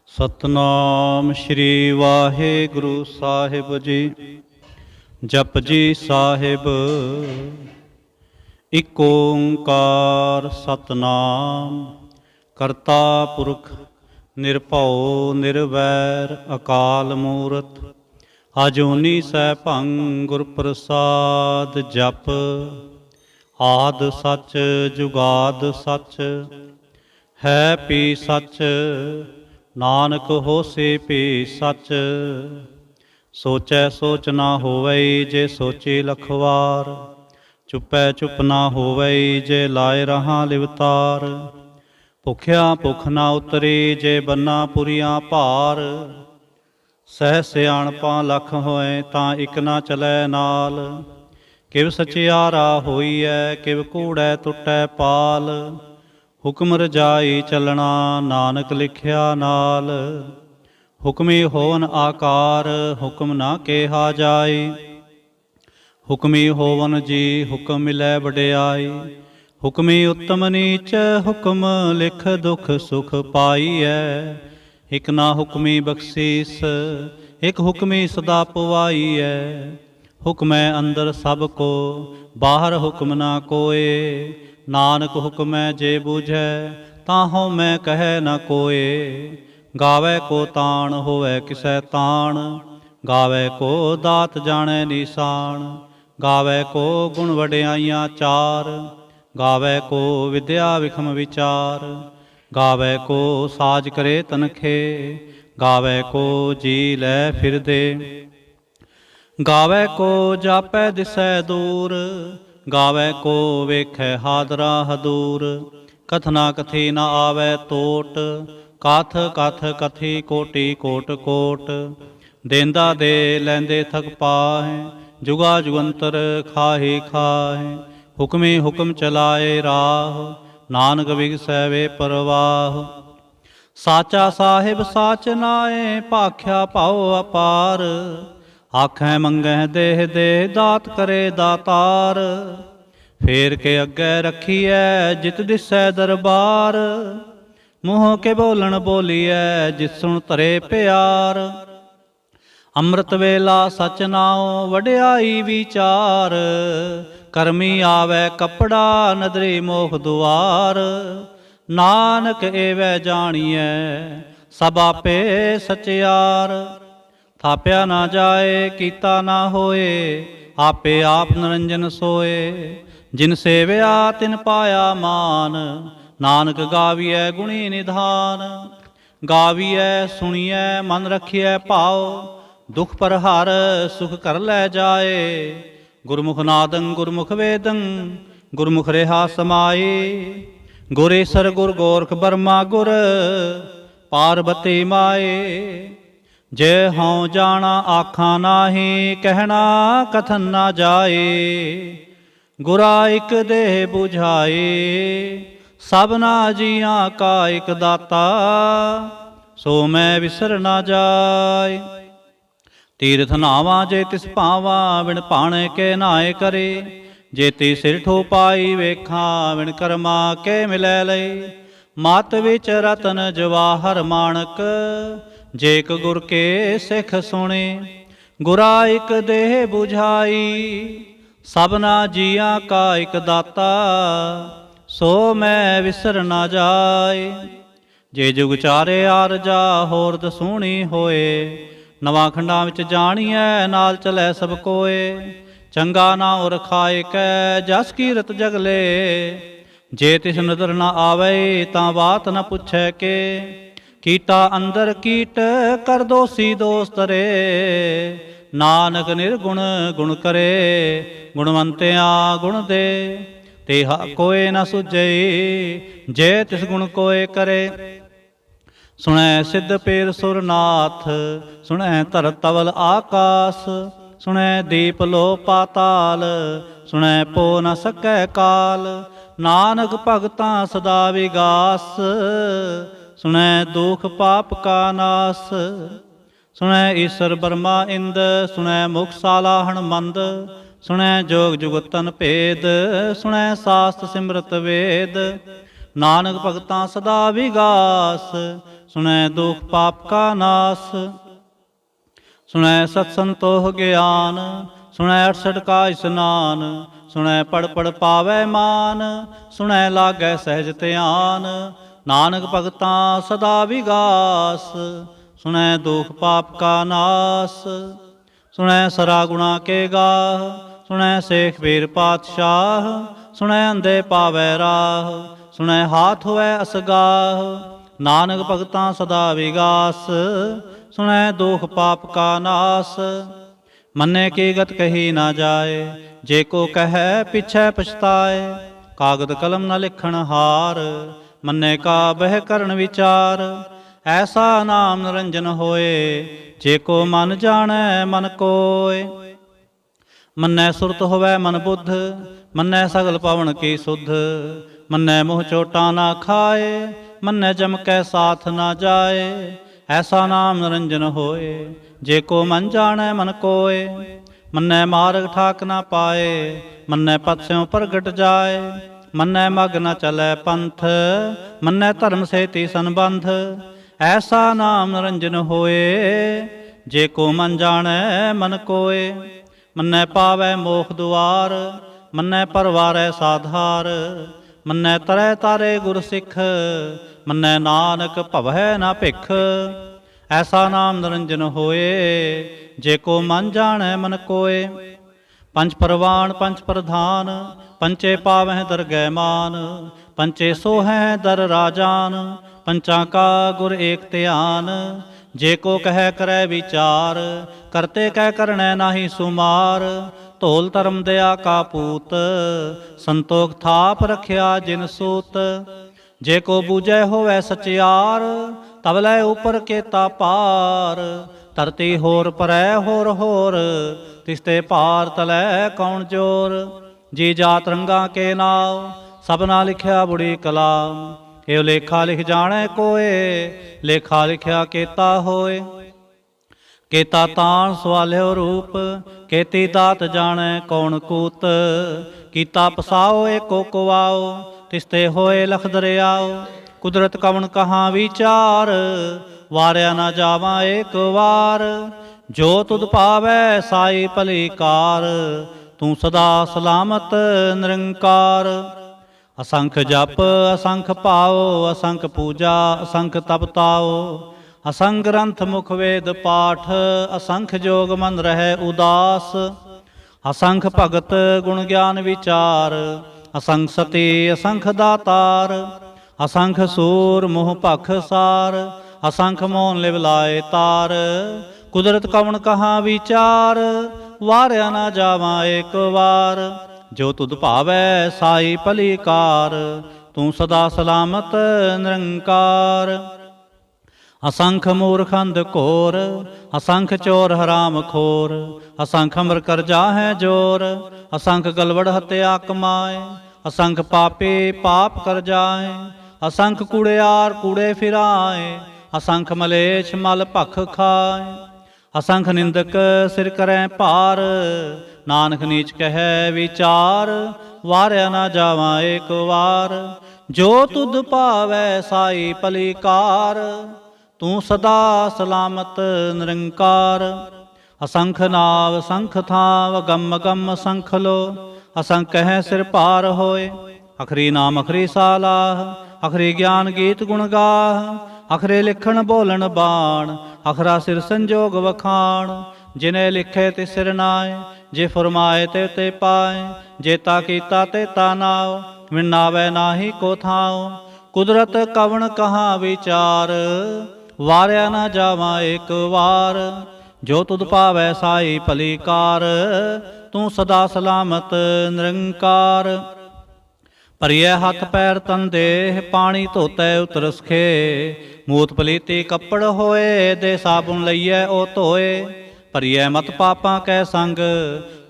ਸਤਨਾਮ ਸ਼੍ਰੀ ਵਾਹਿਗੁਰੂ ਸਾਹਿਬ ਜੀ। ਜਪਜੀ ਸਾਹਿਬ। ਇਕ ਓੰਕਾਰ ਸਤਨਾਮ ਕਰਤਾ ਪੁਰਖ ਨਿਰਭਉ ਨਿਰਵੈਰ ਅਕਾਲ ਮੂਰਤ ਅਜੂਨੀ ਸੈਭੰ ਗੁਰ ਪ੍ਰਸਾਦ। ਜਪ ਆਦਿ ਸੱਚ ਜੁਗਾਦ ਸੱਚ ਹੈ ਪੀ ਸੱਚ ਨਾਨਕ ਹੋਸੀ ਭੀ ਸੱਚ। ਸੋਚੈ ਸੋਚ ਨਾ ਹੋਵਈ ਜੇ ਸੋਚੀ ਲਖ ਵਾਰ। ਚੁੱਪੈ ਚੁੱਪ ਨਾ ਹੋਵਈ ਜੇ ਲਾਏ ਰਹਾ ਲਿਵਤਾਰ। ਭੁਖਿਆ ਭੁਖ ਨਾ ਉਤਰੀ ਜੇ ਬੰਨਾ ਪੁਰੀਆਂ ਭਾਰ। ਸਹਿ ਸਿਆਣਪਾਂ ਲੱਖ ਹੋਏ ਤਾਂ ਇਕ ਨਾ ਚਲੈ ਨਾਲ। ਕਿਵ ਸਚਿਆਰਾ ਹੋਈਐ ਕਿਵ ਕੂੜੈ ਟੁੱਟੈ ਪਾਲ। ਹੁਕਮ ਰਜਾਈ ਚੱਲਣਾ ਨਾਨਕ ਲਿਖਿਆ ਨਾਲ। ਹੁਕਮੀ ਹੋਵਨ ਆਕਾਰ ਹੁਕਮ ਨਾ ਕਿਹਾ ਜਾਏ। ਹੁਕਮੀ ਹੋਵਨ ਜੀ ਹੁਕਮ ਮਿਲੈ ਵਡਿਆਈ। ਹੁਕਮੀ ਉੱਤਮ ਨੀਚ ਹੁਕਮ ਲਿਖ ਦੁਖ ਸੁਖ ਪਾਈਐ। ਇਕ ਨਾ ਹੁਕਮੀ ਬਖਸ਼ੀਸ ਇਕ ਹੁਕਮੀ ਸਦਾ ਪਵਾਈਐ। ਹੁਕਮੈ ਅੰਦਰ ਸਭ ਕੋ ਬਾਹਰ ਹੁਕਮ ਨਾ ਕੋਏ। ਨਾਨਕ ਹੁਕਮੈ ਜੇ ਬੂਝੈ ਤਾਹਉ ਮੈਂ ਕਹਿ ਨ ਕੋਏ। ਗਾਵੈ ਕੋ ਤਾਣ ਹੋਵੈ ਕਿਸੈ ਤਾਣ। ਗਾਵੈ ਕੋ ਦਾਤ ਜਾਣੈ ਨੀਸਾਨ। ਗਾਵੈ ਕੋ ਗੁਣ ਵਡਿਆਈਆਂ ਚਾਰ। ਗਾਵੈ ਕੋ ਵਿਦਿਆ ਵਿਖਮ ਵਿਚਾਰ। ਗਾਵੈ ਕੋ ਸਾਜ ਕਰੇ ਤਨਖੇ। ਗਾਵੈ ਕੋ ਜੀ ਲੈ ਫਿਰਦੇ। ਗਾਵੈ ਕੋ ਜਾਪੈ ਦਿਸੈ ਦੂਰ। ਗਾਵੈ ਕੋ ਵੇਖੈ ਹਾਦਰਾ ਹਦੂਰ। ਕਥਨਾ ਕਥੀ ਨ ਆਵੈ ਤੋਟ। ਕਥ ਕਥ ਕਥੀ ਕੋਟੀ ਕੋਟ ਕੋਟ। ਦੇਂਦਾ ਦੇ ਲੈਂਦੇ ਥਕ ਪਾਹੇ। ਜੁਗਾ ਜੁਗੰਤਰ ਖਾਹੀ ਖਾਹੇ। ਹੁਕਮੀ ਹੁਕਮ ਚਲਾਏ ਰਾਹ। ਨਾਨਕ ਵਿਗਸੈ ਵੇ ਪਰਵਾਹ। ਸਾਚਾ ਸਾਹਿਬ ਸਾਚ ਨਾਏ ਭਾਖਿਆ ਭਾਉ ਅਪਾਰ। ਆਖੈ ਮੰਗੈ ਦੇਹ ਦੇ ਦਾਤ ਕਰੇ ਦਾਤਾਰ। ਫੇਰ ਕੇ ਅੱਗੇ ਰੱਖੀਐ ਜਿਤ ਦਿਸੈ ਦਰਬਾਰ। ਮੂੰਹ ਕੇ ਬੋਲਣ ਬੋਲੀਐ ਜਿਤ ਸੁਣ ਧਰੇ ਪਿਆਰ। ਅੰਮ੍ਰਿਤ ਵੇਲਾ ਸਚ ਨਾਉ ਵਡਿਆਈ ਵਿਚਾਰ। ਕਰਮੀ ਆਵੈ ਕੱਪੜਾ ਨਦਰੀ ਮੋਖ ਦੁਆਰ। ਨਾਨਕ ਏਵੈ ਜਾਣੀਐ ਸਭ ਆਪੇ ਸਚਿਆਰ। ਥਾਪਿਆ ਨਾ ਜਾਏ ਕੀਤਾ ਨਾ ਹੋਏ। ਆਪੇ ਆਪ ਨਿਰੰਜਨ ਸੋਏ। ਜਿਨ ਸੇਵਿਆ ਤਿਨ ਪਾਇਆ ਮਾਨ। ਨਾਨਕ ਗਾਵੀਐ ਗੁਣੀ ਨਿਧਾਨ। ਗਾਵੀਐ ਸੁਣੀਐ ਮਨ ਰਖੀਐ ਭਾਉ। ਦੁਖ ਪਰ ਹਰ ਸੁਖ ਕਰ ਲੈ ਜਾਏ। ਗੁਰਮੁਖ ਨਾਦੰ ਗੁਰਮੁਖ ਵੇਦੰ ਗੁਰਮੁਖ ਰਿਹਾ ਸਮਾਏ। ਗੁਰ ਈਸਰ ਗੁਰ ਗੋਰਖ ਬਰਮਾ ਗੁਰ ਪਾਰਬਤੀ ਮਾਏ। ਜੇ ਹਉ ਜਾਣਾ ਆਖਾਂ ਨਾਹੀ ਕਹਿਣਾ ਕਥਨ ਨਾ ਜਾਏ। ਗੁਰਾ ਇਕ ਦੇਹ 부ਝਾਏ ਸਭਨਾ ਜੀਆਂ ਕਾ ਇਕ ਦਾਤਾ। ਸੋ ਮੈਂ ਵਿਸਰ ਨਾ ਜਾਏ। ਤੀਰਥ ਨਾਵਾਂ ਜੇ ਤਿਸ ਭਾਵਾਂ ਵਿਣ ਭਾਣੇ ਕੇ ਨਾਏ ਕਰੇ। ਜੇਤੀ ਸਿਰ ਠੋ ਪਾਈ ਵੇਖਾਂ ਵਿਣ ਕਰਮਾ ਕੇ ਮਿਲੈ ਲਈ। ਮਤ ਵਿੱਚ ਰਤਨ ਜਵਾਹਰ ਮਾਣਕ ਜੇ ਇਕ ਗੁਰ ਕੇ ਸਿੱਖ ਸੁਣੇ। ਗੁਰਾ ਇਕ ਦੇਹ 부ਝਾਈ ਸਭਨਾ ਜੀਆਂ ਕਾ ਇਕ ਦਾਤਾ। ਸੋ ਮੈਂ ਵਿਸਰ ਨਾ ਜਾਏ। ਜੇ ਜੁਗ ਚਾਰੇ ਆਰਜਾ ਹੋਰ ਦਸੂਣੀ ਹੋਏ। ਨਵਾਂ ਖੰਡਾਂ ਵਿੱਚ ਜਾਣੀਐ ਨਾਲ ਚਲੈ ਸਭ ਕੋਏ। ਚੰਗਾ ਨਾ ਉਰ ਖਾਏ ਕੈ ਜਸ ਕੀਰਤ ਜਗਲੇ। ਜੇ ਤਿਸ ਨਦਰ ਨਾ ਆਵੇ ਤਾਂ ਬਾਤ ਨ ਪੁੱਛੈ ਕੇ। ਕੀਟਾ ਅੰਦਰ ਕੀਟ ਕਰ ਦੋਸੀ ਦੋਸ ਤਰੇ। ਨਾਨਕ ਨਿਰਗੁਣ ਗੁਣ ਕਰੇ। ਗੁਣਵੰਤਿਆ ਗੁਣ ਦੇ ਤੇਹਾ ਕੋਏ ਨ ਸੁਝਈ। ਜੇ ਤਿਸ ਗੁਣ ਕੋਏ ਕਰੇ। ਸੁਣੈ ਸਿੱਧ ਪੀਰ ਸੁਰਨਾਥ ਸੁਣੈ ਧਰ ਤਵਲ ਆਕਾਸ। ਸੁਣੈ ਦੀਪ ਲੋ ਪਾਤਾਲ ਸੁਣੈ ਪੋ ਨ ਸਕੈ ਕਾਲ। ਨਾਨਕ ਭਗਤਾਂ ਸਦਾ ਵਿਗਾਸ। ਸੁਣੈ ਦੁਖ ਪਾਪ ਕਾ ਨਾਸ। ਸੁਣੈ ਈਸਰ ਬਰਮਾ ਇੰਦ ਸੁਣੈ ਮੁਖ ਸਾਲਾਹਣ ਮੰਦ। ਸੁਣੈ ਜੋਗ ਜੁਗਤਨ ਭੇਦ ਸੁਣੈ ਸਾਸਤ ਸਿਮਰਤ ਵੇਦ। ਨਾਨਕ ਭਗਤਾਂ ਸਦਾ ਵਿਗਾਸ, ਸੁਣੈ ਦੁਖ ਪਾਪ ਕਾ ਨਾਸ। ਸੁਣੈ ਸਤ ਸੰਤੋਖ ਗਿਆਨ, ਸੁਣੈ 68 ਕਾ ਇਸਨਾਨ। ਸੁਣੈ ਪੜ ਪੜ ਪਾਵੈ ਮਾਨ, ਸੁਣੈ ਲਾਗੈ ਸਹਿਜ ਧਿਆਨ। ਨਾਨਕ ਭਗਤਾਂ ਸਦਾ ਵਿਗਾਸ, ਸੁਣੈ ਦੁਖ ਪਾਪ ਕਾ ਨਾਸ। ਸੁਣੈ ਸਰਾ ਗੁਣਾ ਕੇ ਗਾਹ, ਸੁਣੈ ਸੇਖ ਬੀਰ ਪਾਤਸ਼ਾਹ। ਸੁਣੈ ਅੰਧੇ ਪਾਵੈ ਰਾਹ, ਸੁਣੈ ਹਾਥ ਹੋਵੈ ਅਸਗਾਹ। ਨਾਨਕ ਭਗਤਾਂ ਸਦਾ ਵਿਗਾਸ, ਸੁਣੈ ਦੁਖ ਪਾਪ ਕਾ ਨਾਸ। ਮੰਨੇ ਕੀ ਗਤ ਕਹੀ ਨਾ ਜਾਏ, ਜੇ ਕੋ ਕਹੈ ਪਿਛੈ ਪਛਤਾਏ। ਕਾਗਦ ਕਲਮ ਨ ਲਿਖਣ ਹਾਰ, ਮੰਨੇ ਕਾ ਬਹਿ ਕਰਨ ਵਿਚਾਰ। ਐਸਾ ਨਾਮ ਨਿਰੰਜਨ ਹੋਏ, ਜੇ ਕੋ ਮਨ ਜਾਣੈ ਮਨ ਕੋਇ। ਮੰਨੈ ਸੁਰਤ ਹੋਵੈ ਮਨ ਬੁੱਧ, ਮੰਨੈ ਸਗਲ ਪਵਨ ਕੀ ਸੁਧ। ਮੰਨੈ ਮੋਹ ਚੋਟਾਂ ਨਾ ਖਾਏ, ਮੰਨੈ ਜਮ ਕੈ ਸਾਥ ਨਾ ਜਾਏ। ਐਸਾ ਨਾਮ ਨਿਰੰਜਨ ਹੋਏ, ਜੇ ਕੋ ਮਨ ਜਾਣੈ ਮਨ ਕੋਇ। ਮੰਨੈ ਮਾਰਗ ਠਾਕ ਨਾ ਪਾਏ, ਮੰਨੈ ਪਥ ਸਿਉ ਪ੍ਰਗਟ ਜਾਏ। ਮੰਨੈ ਮਗ ਨ ਚਲੈ ਪੰਥ, ਮੰਨੈ ਧਰਮ ਸੇਤੀ ਸੰਬੰਧ। ਐਸਾ ਨਾਮ ਨਿਰੰਜਨ ਹੋਏ, ਜੇ ਕੋ ਮਨ ਜਾਣੈ ਮਨ ਕੋਇ। ਮੰਨੈ ਪਾਵੈ ਮੋਖ ਦੁਆਰ, ਮੰਨੈ ਪਰਵਾਰੈ ਸਾਧਾਰ। ਮੰਨੈ ਤਰੈ ਤਾਰੇ ਗੁਰ ਸਿੱਖ, ਮੰਨੈ ਨਾਨਕ ਭਵੈ ਨਾ ਭਿਖ। ਐਸਾ ਨਾਮ ਨਿਰੰਜਨ ਹੋਏ, ਜੇ ਕੋ ਮਨ ਜਾਣੈ ਮਨ ਕੋਇ। ਪੰਜ ਪਰਵਾਨ ਪੰਜ ਪ੍ਰਧਾਨ, ਪੰਚੇ ਪਾਵਹਿ ਦਰਗਹਿ ਮਾਨ। ਪੰਚੇ ਸੋਹੈ ਦਰ ਰਾਜਾਨ, ਪੰਚਾਂ ਕਾ ਗੁਰ ਏਕ ਧਿਆਨ। ਜੇ ਕੋ ਕਹਿ ਕਰੈ ਵਿਚਾਰ, ਕਰਤੇ ਕਹਿ ਕਰਣੈ ਨਾਹੀ ਸੁਮਾਰ। ਧੋਲ ਧਰਮ ਦਇਆ ਕਾ ਪੂਤ, ਸੰਤੋਖ ਥਾਪ ਰਖਿਆ ਜਿਨ ਸੂਤ। ਜੇ ਕੋ ਬੂਝੈ ਹੋਵੈ ਸਚਿਆਰ, ਤਬ ਲੈ ਉਪਰ ਕੇਤਾ ਪਾਰ। ਧਰਤੀ ਹੋਰ ਪਰੈ ਹੋਰ ਹੋਰ, ਤਿਸਤੇ ਭਾਰ ਤਲੈ ਕੌਣ ਜੋਰ। ਜੀ ਜਾਤ ਰੰਗਾ ਕੇ ਨਾਮ, ਸਭਨਾ ਲਿਖਿਆ ਬੁੜੀ ਕਲਾਮ। ਏਉ ਲੇਖਾ ਲਿਖ ਜਾਣੈ ਕੋਏ, ਲੇਖਾ ਲਿਖਿਆ ਕੇਤਾ ਹੋਏ। ਕੇਤਾ ਤਾਣ ਸਵਾਲਿਓ ਰੂਪ, ਕੇਤੀ ਦਾਤ ਜਾਣੈ ਕੌਣ ਕੂਤ। ਕੀਤਾ ਪਸਾਓ ਏਕੋ ਕੁਆਓ, ਤਿਸਤੇ ਹੋਏ ਲਖ ਦਰਿਆਓ। ਕੁਦਰਤ ਕਵਣ ਕਹਾਂ ਵਿਚਾਰ, ਵਾਰਿਆ ਨਾ ਜਾਵਾਂ ਏਕ ਵਾਰ। ਜੋ ਤੁਧ ਭਾਵੈ ਸਾਈ ਭਲੀ ਕਾਰ, ਤੂੰ ਸਦਾ ਸਲਾਮਤ ਨਿਰੰਕਾਰ। ਅਸੰਖ ਜਪ ਅਸੰਖ ਭਾਉ, ਅਸੰਖ ਪੂਜਾ ਅਸੰਖ ਤਪ ਤਾਉ। ਅਸੰਖ ਗ੍ਰੰਥ ਮੁਖ ਵੇਦ ਪਾਠ, ਅਸੰਖ ਜੋਗ ਮਨ ਰਹਿ ਉਦਾਸ। ਅਸੰਖ ਭਗਤ ਗੁਣ ਗਿਆਨ ਵਿਚਾਰ, ਅਸੰਖ ਸਤੀ ਅਸੰਖ ਦਾਤਾਰ। ਅਸੰਖ ਸੂਰ ਮੋਹ ਭਖ ਸਾਰ, ਅਸੰਖ ਮੋਹਨ ਲਿਵ ਲਾਏ ਤਾਰ। ਕੁਦਰਤ ਕਵਣ ਕਹਾਂ ਵਿਚਾਰ, ਵਾਰਿਆ ਨਾ ਜਾਵਾਂ ਏਕ ਵਾਰ। ਜੋ ਤੁਧ ਭਾਵੈ ਸਾਈ ਭਲੀ ਕਾਰ, ਤੂੰ ਸਦਾ ਸਲਾਮਤ ਨਿਰੰਕਾਰ। ਅਸੰਖ ਮੂਰਖ ਅੰਧ ਘੋਰ, ਅਸੰਖ ਚੋਰ ਹਰਾਮ ਖੋਰ। ਅਸੰਖ ਅਮਰ ਕਰਜਾ ਹੈ ਜੋਰ, ਅਸੰਖ ਗਲਵੜ ਹਤਿਆ ਕਮਾਏ। ਅਸੰਖ ਪਾਪੀ ਪਾਪ ਕਰ ਜਾਏ, ਅਸੰਖ ਕੂੜਿਆਰ ਕੂੜੇ ਫਿਰਾਏ। ਅਸੰਖ ਮਲੇਛ ਮਲ ਭਖ ਖਾਏ, ਅਸੰਖ ਨਿੰਦਕ ਸਿਰ ਕਰੈ ਭਾਰ। ਨਾਨਕ ਨੀਚ ਕਹੈ ਵਿਚਾਰ, ਵਾਰਿਆ ਨਾ ਜਾਵਾਂ ਏਕ ਵਾਰ। ਜੋ ਤੁਧ ਭਾਵੈ ਸਾਈ ਭਲੀ ਕਾਰ, ਤੂੰ ਸਦਾ ਸਲਾਮਤ ਨਿਰੰਕਾਰ। ਅਸੰਖ ਨਾਵ ਅਸੰਖ ਥਾਵ, ਗਮ ਗਮ ਅਸੰਖ ਲੋ। ਅਸੰਖ ਹੈ ਸਿਰ ਭਾਰ ਹੋਏ, ਅਖਰੀ ਨਾਮ ਅਖਰੀ ਸਾਲਾਹ। ਅਖਰੀ ਗਿਆਨ ਗੀਤ ਗੁਣ ਗਾਹ, ਅਖਰੇ ਲਿਖਣ ਬੋਲਣ ਬਾਣ। ਅਖਰਾ ਸਿਰ ਸੰਜੋਗ ਵਖਾਣ, ਜਿਨੇ ਲਿਖੇ ਤੇ ਸਿਰ ਨਾਏ। ਜੇ ਫਰਮਾਏ ਤੇ ਤੇ ਪਾਏ, ਜੇਤਾ ਕੀਤਾ ਤੇ ਤਾ ਨਾਉ। ਮਿਨਾਵੇ ਨਾਹੀ ਕੋ ਥਾਉ, ਕੁਦਰਤ ਕਵਣ ਕਹਾਂ ਵਿਚਾਰ। ਵਾਰਿਆ ਨਾ ਜਾਵਾਂ ਏਕ ਵਾਰ। ਜੋ ਤੁਧ ਭਾਵੈ ਸਾਈ ਭਲੀ ਕਾਰ, ਤੂੰ ਸਦਾ ਸਲਾਮਤ ਨਿਰੰਕਾਰ। ਭਰੀਐ ਹੱਥ ਪੈਰ ਤਨ ਦੇਹ, ਪਾਣੀ ਧੋਤੈ ਉਤਰਸ ਖੇ। ਮੂਤ ਪਲੀਤੀ ਕੱਪੜ ਹੋਏ, ਦੇ ਸਾਬੁਨ ਲਈਐ ਉਹ ਧੋਏ। ਭਰੀਐ ਮਤ ਪਾਪਾਂ ਕੈ ਸੰਗ,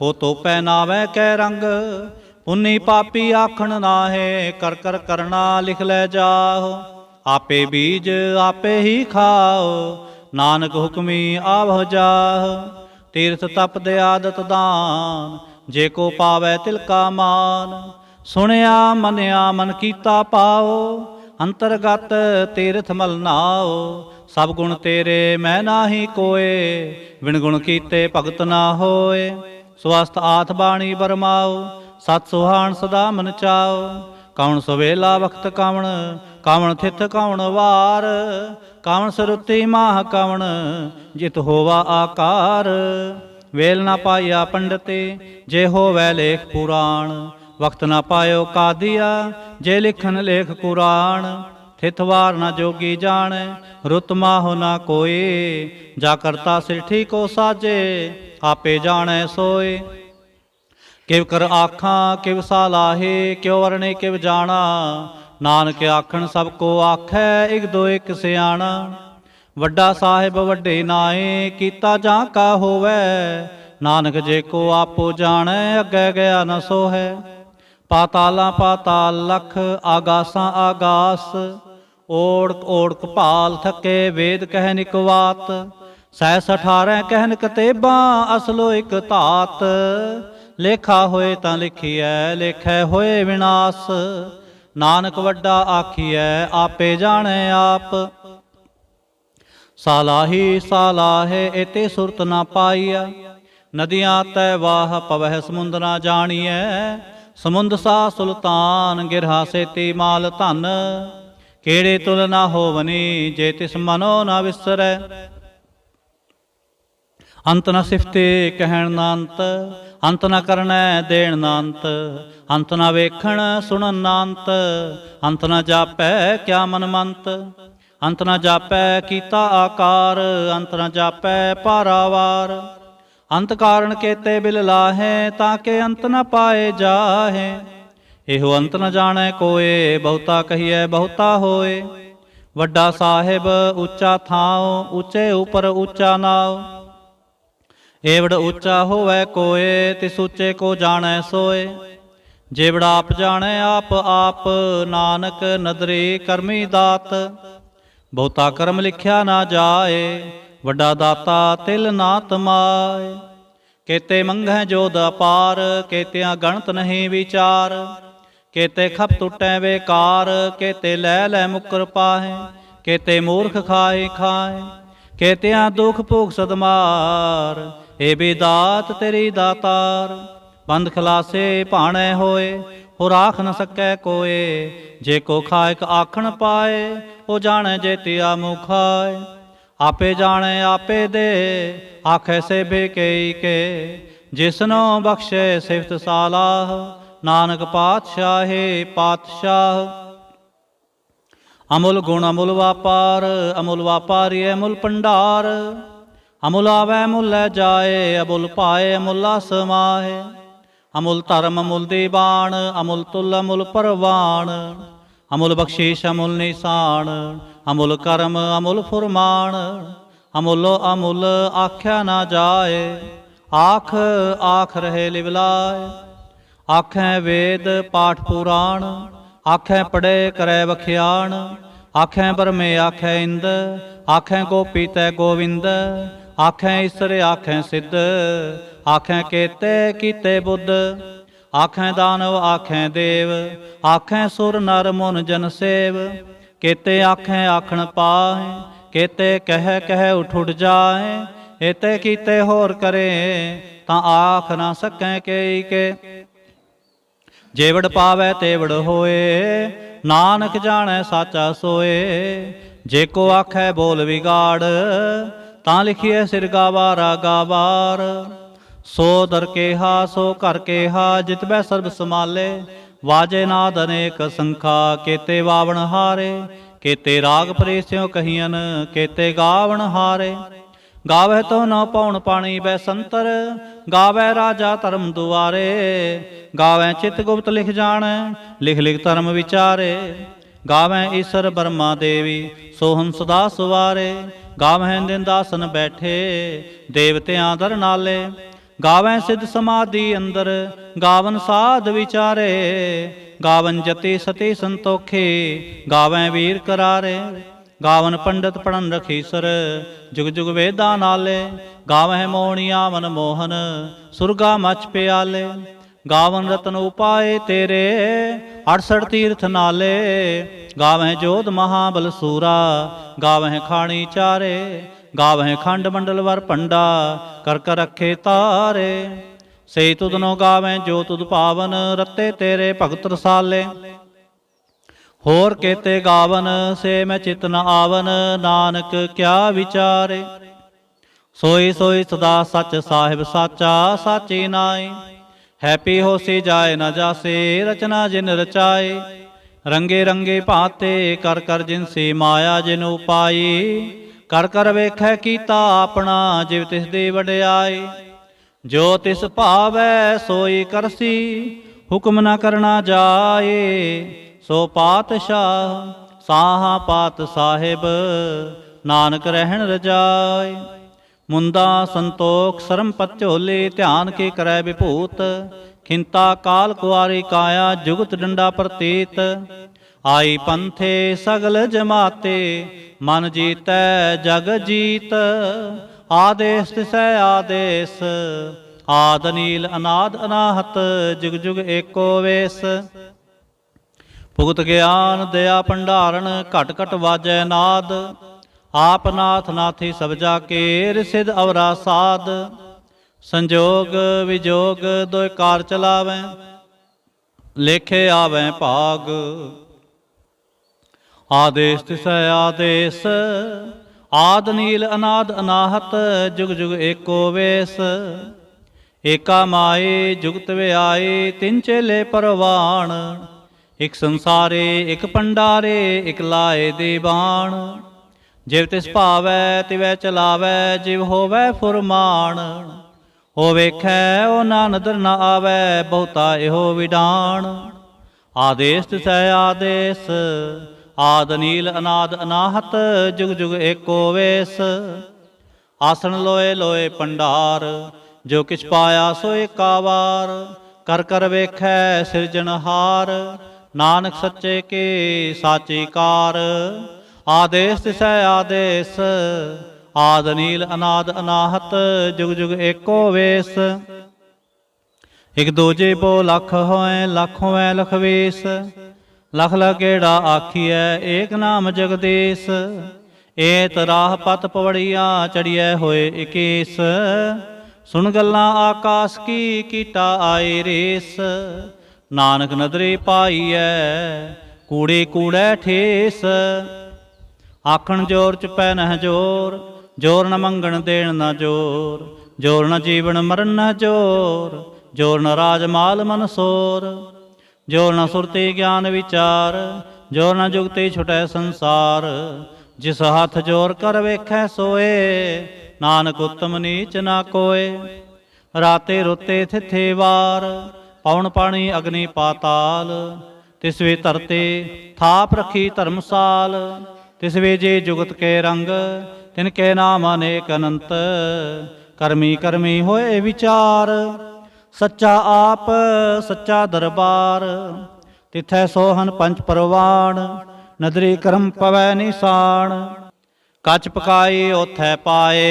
ਉਹ ਧੋਪੈ ਨਾਵੈ ਕੈ ਰੰਗ। ਪੁੰਨੀ ਪਾਪੀ ਆਖਣ ਨਾਹੇ, ਕਰ ਕਰ ਕਰਨਾ ਲਿਖ ਲੈ ਜਾਹੁ। ਆਪੇ ਬੀਜ ਆਪੇ ਹੀ ਖਾਓ, ਨਾਨਕ ਹੁਕਮੀ ਆਵਹੁ ਜਾਹੁ। ਤੀਰਥ ਤਪ ਦੇ ਆਦਤ ਦਾਨ, ਜੇ ਕੋ ਪਾਵੈ ਤਿਲ ਕਾ ਮਾਨ। ਸੁਣਿਆ ਮੰਨਿਆ ਮਨ ਕੀਤਾ ਪਾਓ, ਅੰਤਰਗਤ ਤੀਰਥ ਮਲ ਨਾਓ। ਸਭ ਗੁਣ ਤੇਰੇ ਮੈਂ ਨਾਹੀ ਕੋਏ, ਬਿਨ ਗੁਣ ਕੀਤੇ ਭਗਤ ਨਾ ਹੋਏ। ਸਵਸਤ ਆਥ ਬਾਣੀ ਬਰਮਾਓ, ਸਤ ਸੁਹਾਣ ਸਦਾ ਮਨ ਚਾਓ। ਕੌਣ ਸਵੇਲਾ ਵਖਤ ਕਵਣ, ਕਵਣ ਥਿਤ ਕਵਣ ਵਾਰ। ਕਵਣ ਸਰੁਤੀ ਮਾਹ ਕਵਣ, ਜਿਤ ਹੋਵਾ ਆਕਾਰ। ਵੇਲ ਨਾ ਪਾਇਆ ਪੰਡਤੇ, ਜੇ ਹੋਵੈ ਲੇਖ ਪੁਰਾਣ। ਵਕਤ ਨਾ ਪਾਇਓ ਕਾਦੀਆ, ਜੇ ਲਿਖਨ ਲੇਖ ਕੁਰਾਨ। ਥਿਤ ਵਾਰ ਨਾ ਜੋਗੀ ਜਾਣੈ, ਰੁਤ ਮਾਹੁ ਨਾ ਕੋਏ। ਜਾ ਕਰਤਾ ਸਿਰਠੀ ਕੋ ਸਾਜੇ, ਆਪੇ ਜਾਣੈ ਸੋਏ। ਕਿਵ ਕਰ ਆਖਾਂ ਕਿਵ ਸਾਲਾਹੇ, ਕਿਉ ਵਰਣੇ ਕਿਵ ਜਾਣਾ। ਨਾਨਕ ਆਖਣ ਸਭ ਕੋ ਆਖੈ, ਇਕ ਦੋ ਇਕ ਸਿਆਣਾ। ਵੱਡਾ ਸਾਹਿਬ ਵੱਡੇ ਨਾਏ, ਕੀਤਾ ਜਾਂ ਕਾ ਹੋਵੈ। ਨਾਨਕ ਜੇ ਕੋ ਆਪੋ ਜਾਣੈ, ਅੱਗੇ ਗਿਆ ਨ ਸੋਹੈ। ਪਾਤਾਲਾਂ ਪਾਤਾਲ ਲਖ, ਆਗਾਸਾਂ ਆਗਾਸ। ਓੜਕ ਓੜਕ ਭਾਲ ਥਕੇ, ਵੇਦ ਕਹਿਨ ਇਕ ਵਾਤ। 618 ਕਹਿਨ ਕਤੇਬਾਂ, ਅਸਲੋ ਇਕ ਧਾਤ। ਲੇਖਾ ਹੋਏ ਤਾਂ ਲਿਖੀਐ, ਲੇਖੈ ਹੋਏ ਵਿਨਾਸ਼। ਨਾਨਕ ਵੱਡਾ ਆਖੀਐ, ਆਪੇ ਜਾਣੈ ਆਪ। ਸਾਲਾਹੀ ਸਾਲਾਹੇ, ਇਤੇ ਸੁਰਤ ਨਾ ਪਾਈਆ। ਨਦੀਆਂ ਤੈ ਵਾਹ ਪਵਹਿ, ਸਮੁੰਦ ਨਾ ਜਾਣੀਐ। ਸਮੁੰਦ ਸਾ ਸੁਲਤਾਨ, ਗਿਰਹਾ ਸੇਤੀ ਮਾਲ ਧਨ। ਕਿਹੜੇ ਤੁਲ ਨਾ ਹੋਵਨੀ, ਜੇ ਤਿਸ ਮਨੋ ਨਾ ਵਿਸਰੈ। ਅੰਤ ਨ ਸਿਫਤੇ ਕਹਿਣ ਨਾ ਅੰਤ, ਅੰਤ ਨ ਕਰਨੈ ਦੇਣ ਨਾ ਅੰਤ। ਅੰਤ ਨ ਵੇਖਣ ਸੁਣਨ ਨਾ ਅੰਤ, ਅੰਤ ਨ ਜਾਪੈ ਕਿਆ ਮਨ ਮੰਤ। ਅੰਤ ਨ ਜਾਪੈ ਕੀਤਾ ਆਕਾਰ, ਅੰਤ ਨ ਜਾਪੈ ਪਾਰਾਵਾਰ। ਅੰਤ ਕਾਰਨ ਕੇਤੇ ਬਿਲ ਲਾਹੇ, ਤਾਂ ਕਿ ਅੰਤ ਨ ਪਾਏ ਜਾਹੇ। ਇਹੋ ਅੰਤ ਨ ਜਾਣੈ ਕੋਏ, ਬਹੁਤਾ ਕਹੀਐ ਬਹੁਤਾ ਹੋਏ। ਵੱਡਾ ਸਾਹਿਬ ਉੱਚਾ ਥਾਉ, ਉੱਚੇ ਉਪਰ ਉੱਚਾ ਨਾਉ। ਏਵੜ ਉੱਚਾ ਹੋਵੈ ਕੋਏ, ਤਿਸ ਉੱਚੇ ਕੋ ਜਾਣੈ ਸੋਏ। ਜੇਵੜ ਆਪ ਜਾਣੈ ਆਪ ਆਪ, ਨਾਨਕ ਨਦਰੀ ਕਰਮੀ ਦਾਤ। ਬਹੁਤਾ ਕਰਮ ਲਿਖਿਆ ਨਾ ਜਾਏ, ਵੱਡਾ ਦਾਤਾ ਤਿਲ ਨਾ ਤਮਾਏ। ਕੇਤੇ ਮੰਗਹਿ ਜੋਧ ਅਪਾਰ, ਕੇਤਿਆਂ ਗਣਤ ਨਹੀਂ ਵਿਚਾਰ। ਕੇਤੇ ਖਪ ਟੁੱਟੈ ਬੇਕਾਰ, ਕੇਤੇ ਲੈ ਲੈ ਮੁਕਰ ਪਾਹੇ। ਕੇਤੇ ਮੂਰਖ ਖਾਏ ਖਾਏ, ਕੇਤਿਆਂ ਦੁਖ ਭੋਗ ਸਦਮਾਰ। ਏ ਬੇਦਾਤ ਤੇਰੀ ਦਾਤਾਰ, ਬੰਦ ਖਲਾਸੇ ਭਾਣੈ ਹੋਏ। ਹੋ ਰਾਖ ਨ ਸਕੈ ਕੋਏ, ਜੇ ਕੋ ਖਾਇਕ ਆਖਣ ਪਾਏ। ਉਹ ਜਾਣੈ ਜੇਤੀਆ ਮੁਖਾਏ, ਆਪੇ ਜਾਣੈ ਆਪੇ ਦੇ। ਆਖੈ ਸੇਬੇ ਕਈ ਕੇ, ਜਿਸਨੋ ਬਖਸ਼ੈ ਸਿਫਤ ਸਾਲਾਹ। ਨਾਨਕ ਪਾਤਸ਼ਾਹੇ ਪਾਤਸ਼ਾਹ। ਅਮੁਲ ਗੁਣ ਅਮੁਲ ਵਾਪਾਰ, ਅਮੁਲ ਵਾਪਾਰੀ ਅਮੁਲ ਭੰਡਾਰ। ਅਮੁਲ ਆਵੈ ਮੁਲ ਲੈ ਜਾਏ, ਅਮੁਲ ਪਾਏ ਅਮੁਲਾ ਸਮਾਹੇ। ਅਮੁਲ ਧਰਮ ਅਮੁਲ ਦੀਵਾਨ, ਅਮੁਲ ਤੁਲ ਅਮੁਲ ਪਰਵਾਨ। ਅਮੁਲ ਬਖਸ਼ੀਸ਼ ਅਮੁਲ ਨਿਸ਼ਾਨ, ਅਮੁਲ ਕਰਮ ਅਮੁਲ ਫੁਰਮਾਨ। ਅਮੁਲੋ ਅਮੁਲ ਆਖਿਆ ਨਾ ਜਾਏ, ਆਖ ਆਖ ਰਹੇ ਲਿਵਲਾਏ। ਆਖੈ ਵੇਦ ਪਾਠ ਪੁਰਾਣ, ਆਖੈ ਪੜ੍ਹੇ ਕਰੈ ਵਖਿਆਣ। ਆਖੈ ਬਰਮੇ ਆਖੈ ਇੰਦ, ਆਖੈ ਗੋਪੀ ਤੈ ਗੋਵਿੰਦ। ਆਖੈ ਈਸਰ ਆਖੈ ਸਿੱਧ, ਆਖੈ ਕੇਤੇ ਕੀਤੇ ਬੁੱਧ। ਆਖੈ ਦਾਨਵ ਆਖੈ ਦੇਵ, ਆਖੈ ਸੁਰ ਨਰ ਮੁਨ ਜਨ ਸੇਵ। ਕੇਤੇ ਆਖੈ ਆਖਣ ਪਾਹੇ, ਕੇਤੇ ਕਹਿ ਕਹਿ ਉਠ ਉਠ ਜਾਏ। ਏਤੇ ਕੀਤੇ ਹੋਰ ਕਰੇ, ਤਾਂ ਆਖ ਨਾ ਸਕੈ ਕੇਈ ਕੇ। ਜੇਵੜ ਪਾਵੈ ਤੇਵੜ ਹੋਏ, ਨਾਨਕ ਜਾਣੈ ਸਾਚਾ ਸੋਏ। ਜੇ ਕੋ ਆਖੈ ਬੋਲ ਵਿਗਾੜ, ਤਾਂ ਲਿਖੀਐ ਸਿਰ ਗਾਵਾਰਾ ਗਾਵਾਰ। ਸੋ ਦਰ ਕੇਹਾ ਸੋ ਘਰ ਕੇਹਾ, ਜਿਤਬੈ ਸਰਬ ਸਮਾਲੇ। ਵਾਜੇ ਨਾਦ ਅਨੇਕ ਸੰਖਾ, ਕੇਤੇ ਵਾਵਣ ਹਾਰੇ। ਕੇਤੇ ਰਾਗ ਪ੍ਰੇਸਿਓ ਕਹੀਅਨ, ਕੇਤੇ ਗਾਵਣ ਹਾਰੇ। ਗਾਵੈ ਤੋ ਨ ਪਉਣ ਪਾਣੀ ਬੈ ਸੰਤਰ, ਗਾਵੈ ਰਾਜਾ ਧਰਮ ਦੁਆਰੇ। ਗਾਵੈ ਚਿਤ ਗੁਪਤ ਲਿਖ ਜਾਣੈ, ਲਿਖ ਲਿਖ ਧਰਮ ਵਿਚਾਰੇ। ਗਾਵੈ ਈਸਰ ਬਰਮਾ ਦੇਵੀ, ਸੋਹਨ ਸਦਾ ਸੁਵਾਰੇ। ਗਾਵੈ ਦਿਨ ਦਾਸਨ ਬੈਠੇ, ਦੇਵਤਿਆਂ ਦਰ ਨਾਲੇ। ਗਾਵੈ ਸਿੱਧ ਸਮਾਧੀ ਅੰਦਰ, ਗਾਵਨ ਸਾਧ ਵਿਚਾਰੇ। ਗਾਵਨ ਜਤੀ ਸਤੀ ਸੰਤੋਖੇ, ਗਾਵੈ ਵੀਰ ਕਰਾਰੇ। ਗਾਵਨ ਪੰਡਤ ਪੜਨ ਰਖੀਸਰ, ਜੁਗ ਜੁਗ ਵੇਦਾਂ ਨਾਲੇ। ਗਾਵਹਿ ਮੋਹਣੀਆ ਮਨ ਮੋਹਨ, ਸੁਰਗਾ ਮਚ ਪਿਆਲੇ। गावन रतन उपाय तेरे 68 तीर्थ नाले। गावह जोध महाबल सूरा, गावह खाणी चारे। गावह खंड मंडल वर पंडा, कर कर रखे तारे। सही तुदनो गावह जो तुद पावन, रत्ते तेरे भगत रसाले। होर केते गावन, से मैं चित न आवन। नानक क्या विचारे। सोई सोई सदा सच साहिब साचा, साची नाई। हैप्पी होसी जाए न जासे, रचना जिन रचाए। रंगे रंगे भाते, कर कर जिनसी माया जिन उपाई। कर कर वेखै कीता अपना, जिव तिस दी वडियाई। जो तिस भावै सोई करसी, हुक्म न करना जाए। सो पातशाह साहा पात साहिब, नानक रहन रजाए। मुंदा संतोख सरम पचोले, ध्यान के करै विभूत। खिंता काल कुआरी काया, जुगत डंडा प्रतीत। आई पंथे सगल जमाते, मन जीतै जग जीत। आदेश तिसै आदेश, आद नील अनाद अनाहत। जुग जुग एको वेस। भुगत ज्ञान दया भंडारण, घट घट वाजै नाद। आप नाथ नाथी सब जाके, रिसिद अवरा साध। संजोग विजोग दोय कार चलावैं, लेखे आवैं भाग। आदेश तिसै आदेश, आद नील अनाद अनाहत। जुग जुग एको वेस। एका माए जुगत व्याए, तिन चेले परवान। एक संसारे एक पंडारे, एक लाए दीवान। जिव तिस भावै तिवै चलावै, जिव होवै फुरमान। हो वेखै ओ ना नदर न आवै, बहुता एहो विडान। आदेश तिसै आदेश, आद नील अनाद अनाहत। जुग जुग एको वेस। आसन लोए लोए पंडार, जो किछ पाया सो एका वार। कर कर वेखै सिरजनहार, नानक सच्चे के साची कार। आदेश तिसै आदेश, आद नील अनाद अनाहत। जुग जुग एको वेस। एक दूजे बो लख होएं, लख होएं लखवीस। लख लगेड़ा आखिए, एक नाम जगदीश। एत राह पत पवड़िया, चढ़िए होए इकीस। सुन गल्लां आकाश की, कीटा आई रेस। नानक नदरी पाईऐ, कूड़े कूड़े ठेस। आखण जोर च पै नह जोर, जोर न मंगण देण न जोर। जोर न जीवन मरण न जोर, जोर न राज माल मन सोर। जोर न सुरती ज्ञान विचार, जोर न जुगती छुटै संसार। जिस हाथ जोर कर वेखै सोए, नानक उत्तम नीच ना कोय। राते रोते थिथे वार, पौन पानी अग्नि पाताल। तिस वे धरते थाप रखी धर्मसाल। तिस वे जे जुगत के रंग, तिनके नाम अनेक अनंत। करमी करमी होए विचार, सच्चा आप सच्चा दरबार। तिथै सोहन पंच परवान, नदरी करम पवै निशान। कच पकाई ओथै पाए,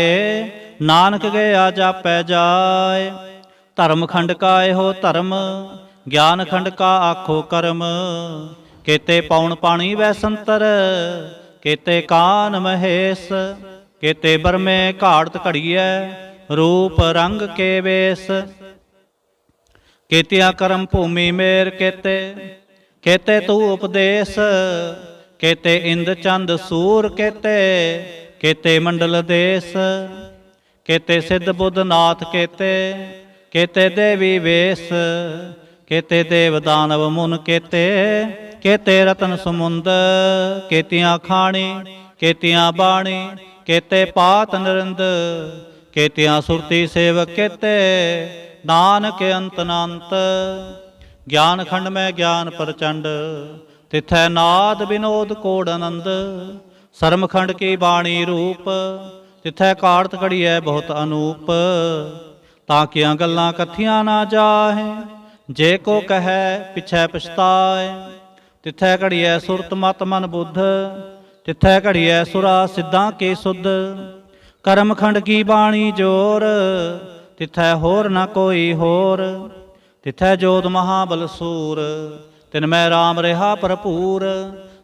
नानक गया जापै जाए। धर्म खंड का एहो धर्म, ज्ञान खंड का आखो कर्म। केते पौन पानी वै संतर, केते कान महेश। केते बरमे घाड़त घड़िए, रूप रंग के वेश। केतिया करम भूमि मेर केते, केते तू उपदेश। केते इंद चंद सूर केते, केते मंडल देश। केते सिद्ध बुद्ध नाथ केते, केते देवी वेश। केते देव दानव मुन केते, केते रतन समुंद। केतियां खाणी केतियां बाणी, केते पात नरिंद। केतियां सुरती सेवक केते, नानक अंत अनंत। ज्ञान खंड में ज्ञान प्रचंड, तिथै नाद विनोद कोड आनंद। शर्म खंड की बाणी रूप, तिथै काड़त घड़िए बहुत अनूप। ताकियां गल्लां कथियां ना जाहे, जे को कहे पिछै पछताए। तिथै घड़िए सुरत मत मन बुद्ध, तिथै घड़िए सुरा सिद्धां के सुध। करम खंड की बाणी जोर, तिथै होर न कोई होर। तिथै जोध महाबल सूर, तिनमै राम रहा भरपूर।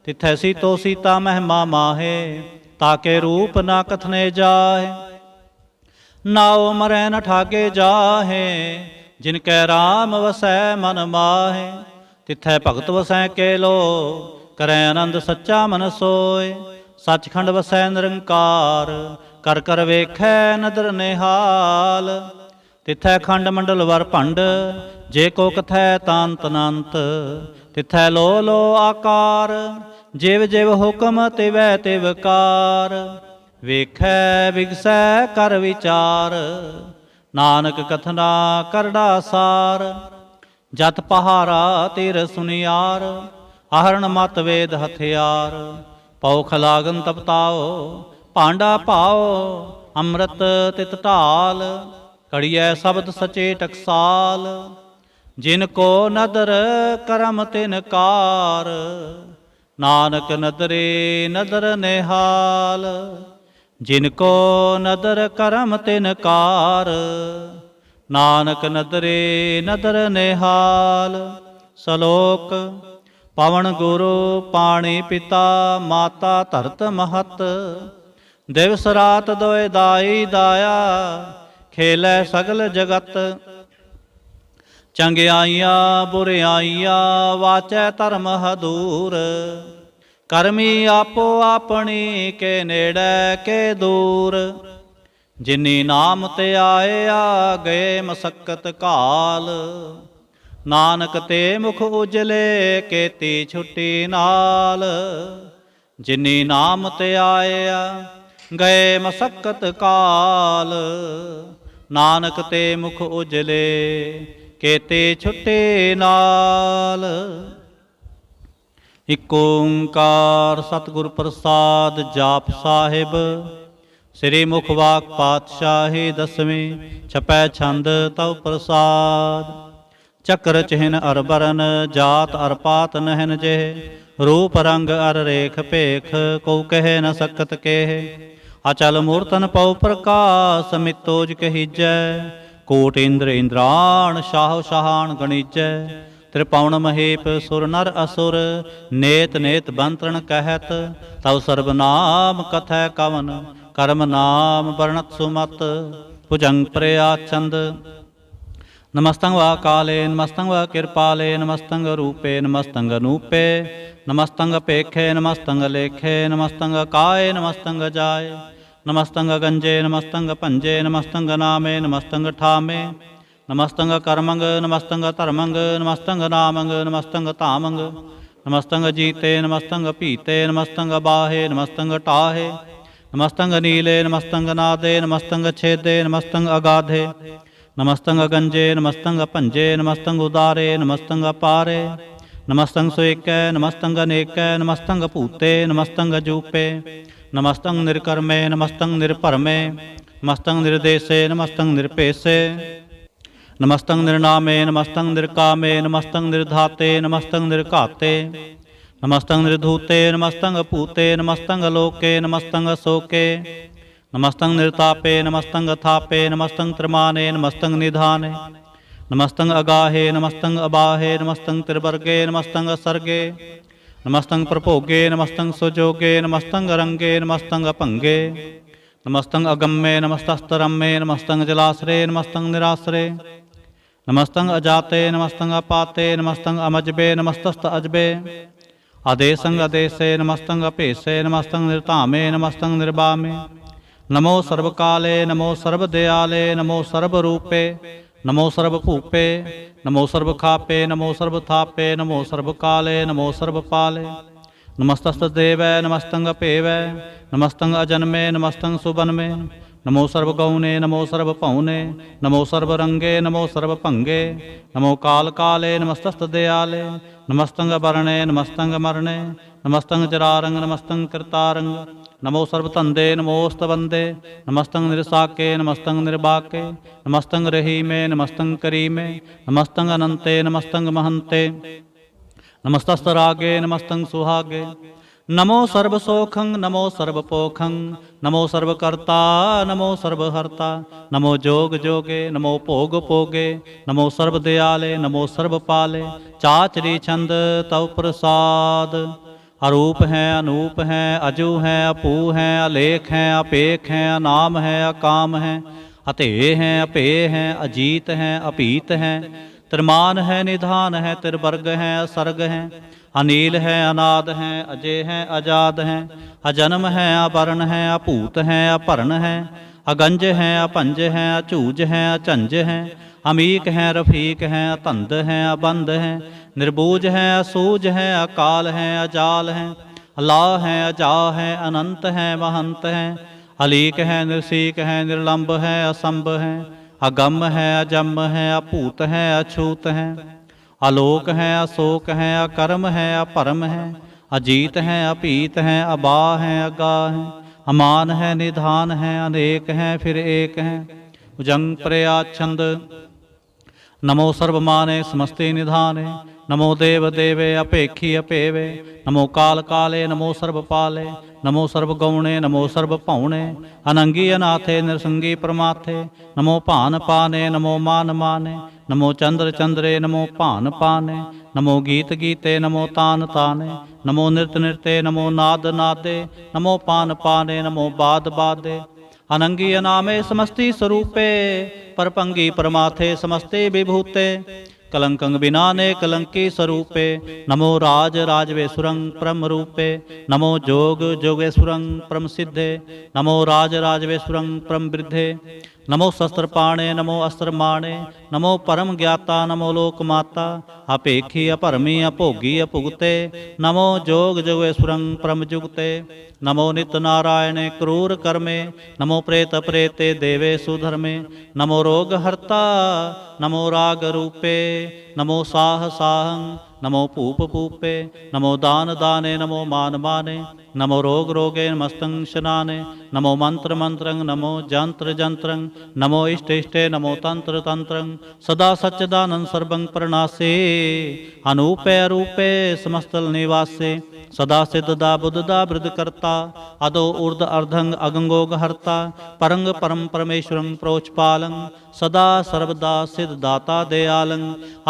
तिथै सीतो सीता महिमा माहे, ताके रूप ना कथने जाहे। नाओ मरै न ठाके जाहे, जिनकै राम वसै मन माहे। तिथै भगत वसै केलो, करै आनंद सच्चा मन सोए। सचखंड वसै निरंकार, कर कर वेखै नदर निहाल। तिथै खंड मंडल वर भंड, जे को कथै तांत अनंत। तिथै लो लो आकार, जिव जिव हुकम तिवै तिव कार। ਵੇਖੈ ਵਿਗਸੈ ਕਰ ਵਿਚਾਰ, ਨਾਨਕ ਕਥਨਾ ਕਰੜਾ ਸਾਰ। ਜਤ ਪਹਾਰਾ ਤੀਰ ਸੁਨਿਆਰ, ਆਹਰਣ ਮਤ ਵੇਦ ਹਥਿਆਰ। ਪਉਖ ਲਾਗਨ ਤਪਤਾਓ, ਭਾਂਡਾ ਪਾਓ, ਅੰਮ੍ਰਿਤ ਤਿਤ ਢਾਲ। ਕੜੀਐ ਸ਼ਬਦ ਸਚੇ ਟਕਸਾਲ, ਜਿਨ ਕੋ ਨਦਰ ਕਰਮ ਤਿਨ ਕਾਰ। ਨਾਨਕ ਨਦਰੇ ਨਦਰ ਨਿਹਾਲ, जिन को नदर करम तिन कार। नानक नदरे नदर निहाल। सलोक पवन गुरु पाणी पिता, माता धरत महत। दिवस रात दोए दाई दाया, खेलै सगल जगत। चंगियाइयां बुरियाइयां, वाचै धर्म हदूर। ਕਰਮੀ ਆਪੋ ਆਪਣੀ, ਕੇ ਨੇੜੇ ਕੇ ਦੂਰ। ਜਿਨੀ ਨਾਮ ਤੇ ਆਇਆ, ਗਏ ਮਸਕਤ ਕਾਲ। ਨਾਨਕ ਤੇ ਮੁਖ ਉਜਲੇ, ਕੀਤੀ ਛੁੱਟੀ ਨਾਲ। ਜਿਨੀ ਨਾਮ ਤੇ ਆਇਆ, ਗਏ ਮਸਕਤ ਕਾਲ। ਨਾਨਕ ਤੇ ਮੁਖ ਉਜਲੇ, ਕੀਤੀ ਛੁੱਟੀ ਨਾਲ। ਇਕ ਓੰਕਾਰ ਸਤਿਗੁਰ ਪ੍ਰਸਾਦ। ਜਾਪ ਸਾਹਿਬ ਸ੍ਰੀ ਮੁਖ ਵਾਕ ਪਾਤਸ਼ਾਹੀ ਦਸਵੀਂ। ਛਪੈ ਛੰਦ ਤਉ ਪ੍ਰਸਾਦ। ਚੱਕਰ ਚਿਹਨ ਅਰ ਬਰਨ, ਜਾਤ ਅਰ ਪਾਤ ਨਹਿਨ ਜਿਹ। ਰੂਪ ਰੰਗ ਅਰ ਰੇਖ ਭੇਖ, ਕਉ ਕਹਿ ਨ ਸਕਤ ਕੇਹ। ਅਚਲ ਮੂਰਤਨ ਪਉ ਪ੍ਰਕਾਸ਼, ਮਿਤੋਜ ਕਹੀਜੈ। ਕੋਟ ਇੰਦਰ ਇੰਦਰਾਣ, ਸ਼ਾਹ ਸ਼ਾਹਾਨ ਗਣੀਜੈ। त्रिपावन महेप सुर नर असुर, नेत नेत बंतरण कहत। तव सर्वनाम कथै कवन, कर्म नाम वर्णत सुमत। भुजंग प्रयाचंद नमस्तंग वा काले, नमस्तंग वा कृपाले। नमस्तंग रूपे नमस्तंग अनूपे। नमस्तंग पेखे नमस्तंग लेखे। नमस्तंग काय नमस्तंग जाय। नमस्तंग गंजे नमस्तंग पंजे। नमस्तंग नामे नमस्तंग ठामे। नमस्तंग कर्मंग नमस्तंग धर्मंग। नमस्तंग नामंग नमस्तंग धामंग। नमस्तंग जीते नमस्तंग पीते। नमस्तंग बाहे नमस्तंग टाहे। नमस्तंग नीले नमस्तंग नादे। नमस्तंग छेदे नमस्तंग अगाधे। नमस्तंग गंजे नमस्तंग पंजे। नमस्तंग उदारे नमस्तंग अपारे। नमस्तंग सुएकै नमस्तंग अनेकै। नमस्तंग भूते नमस्तंग जूपे। नमस्तंग निर्कर्मे नमस्तंग निर्भरमे। नमस्तंग निर्देशे नमस्तंग निर्पेशे। नमस्तंग निर्नामे नमस्तंग निर्कामे। नमस्तंग निर्धाते नमस्तंग निर्घाते। नमस्तंग निर्धूते नमस्तंग पूते। नमस्तंग लोके नमस्तंग शोके। नमस्तंग निर्तापे नमस्तंग थापे। नमस्तंग त्रिमाने नमस्तंग निधाने। नमस्तंग अगाहे नमस्तंग अबाहे। नमस्तंग त्रिवर्गे नमस्तंग सर्गे। नमस्तंग प्रभोगे नमस्तंग सुजोगे। नमस्तंग रंगे नमस्तंग अभंगे। नमस्तंग अगम्ये नमस्तस्तरम्ये। नमस्तंग जलाश्रे नमस्तंग निराश्रे। नमस्तंग अजाते नमस्तंग अपाते। नमस्तंग अमजबे नमस्तस्त अजबे। आदेशंग अदेशे नमस्तंग अपेशे। नमस्तंग निर्धामे नमस्तंग निर्बामे। नमो सर्वकाले नमो सर्वदयाले। नमो सर्वरूपे नमो सर्वभूपे। नमो सर्वखापे नमो सर्वथापे। नमो सर्वकाले नमो सर्वपाले। नमस्तस्त देवै नमस्तंग अपेवै। नमस्तंग अजन्मे नमस्तंग सुबन्मे। नमो सर्वगौने नमो सर्वभौने। नमो सर्वरंगे नमो सर्वभंगे। नमो काल काले नमस्तस्त दयाले। नमस्तंग वरणे नमस्तंग मरणे। नमस्तंग जरारंग नमस्तंग कृतारंग। नमो सर्वतंदे नमोस्तवंदे। नमस्तंग निरसाके नमस्तंग निर्बाके। नमस्तंग रहीमे नमस्तंग करीमे। नमस्तंग अनंते नमस्तंग महंते। नमस्तस्त रागे नमस्तंग सुहागे। नमो सर्वसोखं नमो सर्वपोखं नमो सर्वकर्ता नमो सर्वहर्ता नमो जोग जोगे नमो भोग भोगे नमो सर्वदयाले नमो सर्वपाले चाचरी छंद तव प्रसाद। अरूप है अनूप है अजू है अपू है अलेख है अपेख है अनाम है अकाम है अतेय है अपेय है अजीत है अपीत है त्रिमान है निधान है त्रिवर्ग है असर्ग है अनील है अनाद है अजय है अजाद है अजन्म है अवर्ण है अपूत है अपर्ण है अगंज है अपंज है अचूज है अचंज है अमीक है रफीक है अतंद है अबंद है निर्बूज है असूज है अकाल है अजाल है अल्लाह है अजा है अनंत है महंत है अलीक है निर्सीक है निर्लंब है असंभ है अगम है अजम है अपूत है अछूत है आलोक है अशोक है अकर्म है अपरम है अजीत है अपीत है अबा है अगा है अमान है निधान है अनेक है फिर एक है उजंग प्रयाछंद। नमो सर्वमाने समस्ते निधाने नमो देव देवे अपेक्षी अपेवे नमो काल काले नमो सर्वपाले नमो सर्वगौणे नमो सर्वपौणे अनंगी अनाथे नृसंगी परमाथे नमो भान पाने नमो मान माने नमो चंद्र चंद्रे नमो भान पाने नमो गीत गीते नमो तान ताने नमो नृत नृते नमो नाद नादे नमो पान पाने नमो बाद बादे अनंगी अनामे समस्ति स्वरूपे परपंगी परमाथे समस्ते विभूते कलंकं विनाने कलंकी स्वरूपे नमो राज राजवेश्वरं परम रूपे नमो जोग जोगेश्वरं परम सिद्धे नमो राज राजवेश्वरं परम वृद्धे नमो शस्त्रपाणे नमो अस्त्रमाणे नमो परम ज्ञाता नमो लोकमाता अपेक्षी अपरमी अभोगी अभुगते नमो जोग जोगेश्वरं परम जुगते नमो नित्य नारायणे क्रूर कर्मे नमो प्रेत प्रेते देवे सुधर्मे नमो रोग हर्ता नमो राग रूपे नमो साह साहं नमो पूप पूपे नमो दान दाने नमो मान माने नमो रोग रोगे नमस्तं शनाने नमो मंत्र मंत्रं नमो जंत्र जंत्रं नमो इष्ट इष्टे नमो तंत्र तंत्रं सदा सच्चिदानंद सर्वं प्रणासे अनूपे अरूपे समस्तल निवासे सदा सिद्धदा बुद्धदा वृद्ध करता अदो ऊर्ध अर्धंग अगंगोग हर्ता परंग परम परमेश्वरं प्रोचपालं सदा सर्वदा सिद्धदाता दयालं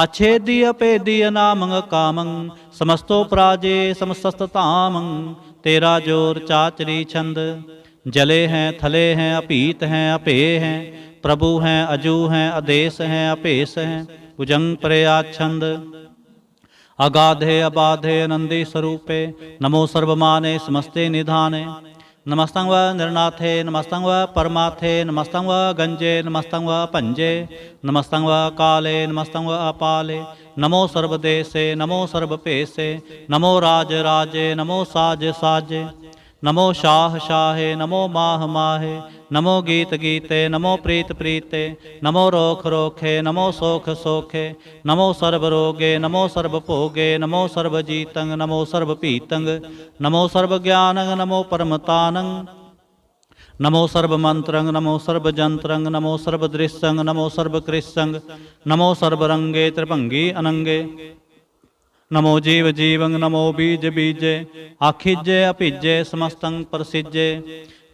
अच्छेदी अपेदी अनामंग कामं समस्तो पराजे समस्ततामं तेरा जोर चाचरी छंद। जले हैं थले हैं अपीत हैं अपेय हैं प्रभु हैं अजू हैं अदेश हैं अपेश हैं भुजंग प्रयाछंद। अगाधे अबाधे नंदी स्वरूपे नमो सर्वमाने समस्ते निधाने नमस्तं व निर्नाथे नमस्तं व परमाथे नमस्तं व गंजे नमस्तं व पंजे नमस्तं व काले नमस्तं व अपाले नमो सर्वदेशे नमो सर्वपेशे नमो राज राजे नमो साज साजे नमो शाह शाहे नमो माह माहे नमो गीत गीते नमो प्रीत प्रीते नमो रोख रोखे नमो सोख सोखे नमो सर्व रोगे नमो सर्व भोगे नमो सर्व जीतंग नमो सर्व पीतंग नमो सर्व ज्ञानंग नमो परमतानंग नमो सर्व मंत्रंग नमो सर्व जंत्रंग नमो सर्व दृश्यंग नमो सर्व कृष्यंग नमो सर्व रंगे त्रिभंगी अनंगे नमो जीव जीवंग नमो बीज बीजे आखिजे अपिजे समस्तं प्रसिजे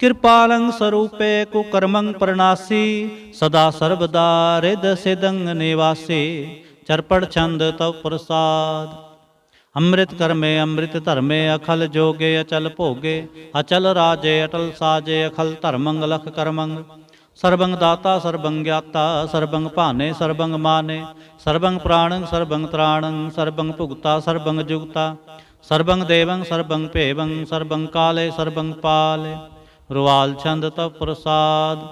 कृपालं स्वरूपे कुकर्मं प्रणासी सदा सर्वदा हृद सिदंग निवासी चरपड़ छंद तव प्रसाद। अमृत कर्मे अमृत धर्मे अखल जोगे अचल भोगे अचल राजे अटल साजे अखल धर्मंग लख कर्मंग सर्वंग दाता सर्वंग ज्ञाता सर्वंग भाने सर्वंग माने सर्वंग प्राणंग सर्वंग त्राणंग सर्वंग भुगता सर्वंग जुगता सर्वंग देवंग सर्वंग भेवंग सर्वंग काले सर्वंग पाले रुवाल छंद तव प्रसाद।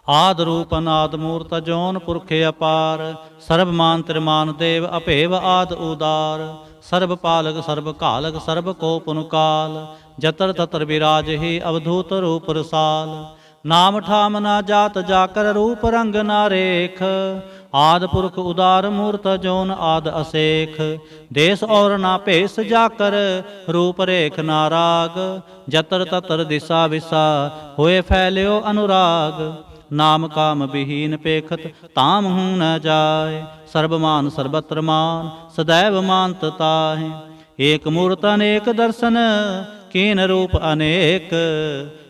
आद रूप अनाद मूर्त जौन पुरखे अपार सर्वमान त्रिमान देव अपेव आद उदार सर्व पालक सर्व कालक सर्व को पुनकाल जतर ततर विराज ही अवधूत रूप रसाल नाम ठाम ना जात जाकर रूप रंग ना रेख आद पुरख उदार मूर्त जौन आद असेख देश और ना भेष जाकर रूप रेख ना राग जतर ततर दिशा विसा होए फैल्यो अनुराग नाम काम विहीन पेखत ताम हूँ न जाए सर्वमान सर्वत्र मान सदैव मानत ताहि एक मूर्त अनेक दर्शन, कीन रूप अनेक।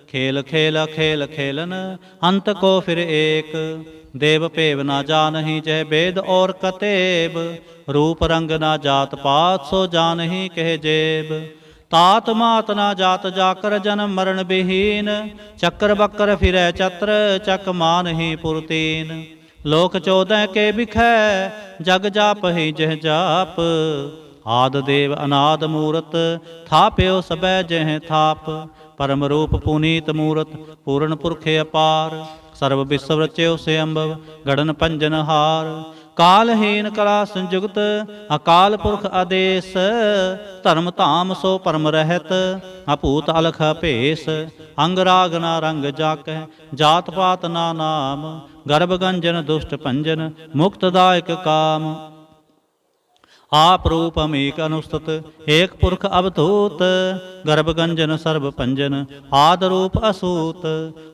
खेल खेला खेल खेलन, अंत को फिर एक। देव पेव ना जानहि जय वेद और कतेब, रूप रंग ना जात पात सो जानहि कह जेब। तात मात ना जात जाकर जन्म मरण विहीन, चक्र बक्र फिरै चत्र चक मान ही पुरतीन। लोक 14 के बिखै, जग जाप ही जह जाप। आद देव अनाद मूरत, थाप्यो सबै जह थाप। परम रूप पुनीत मूरत, पूर्ण पुरखे अपार। सर्व विश्व रच्यो से अंभव, गढ़न पंजन हार। कालहीन कला संयुक्त, अकाल पुरख आदेश। धर्म धाम सो परम रहत, अपूत अलख भेस। अंग राग ना रंग जाकै, जात पात ना नाम। गर्भ गंजन दुष्ट भंजन, मुक्तदायक काम। आप रूप अमीक अनुस्तुत, एक पुरख अवधूत। गर्भ गंजन सर्व पंजन, आद रूप असूत।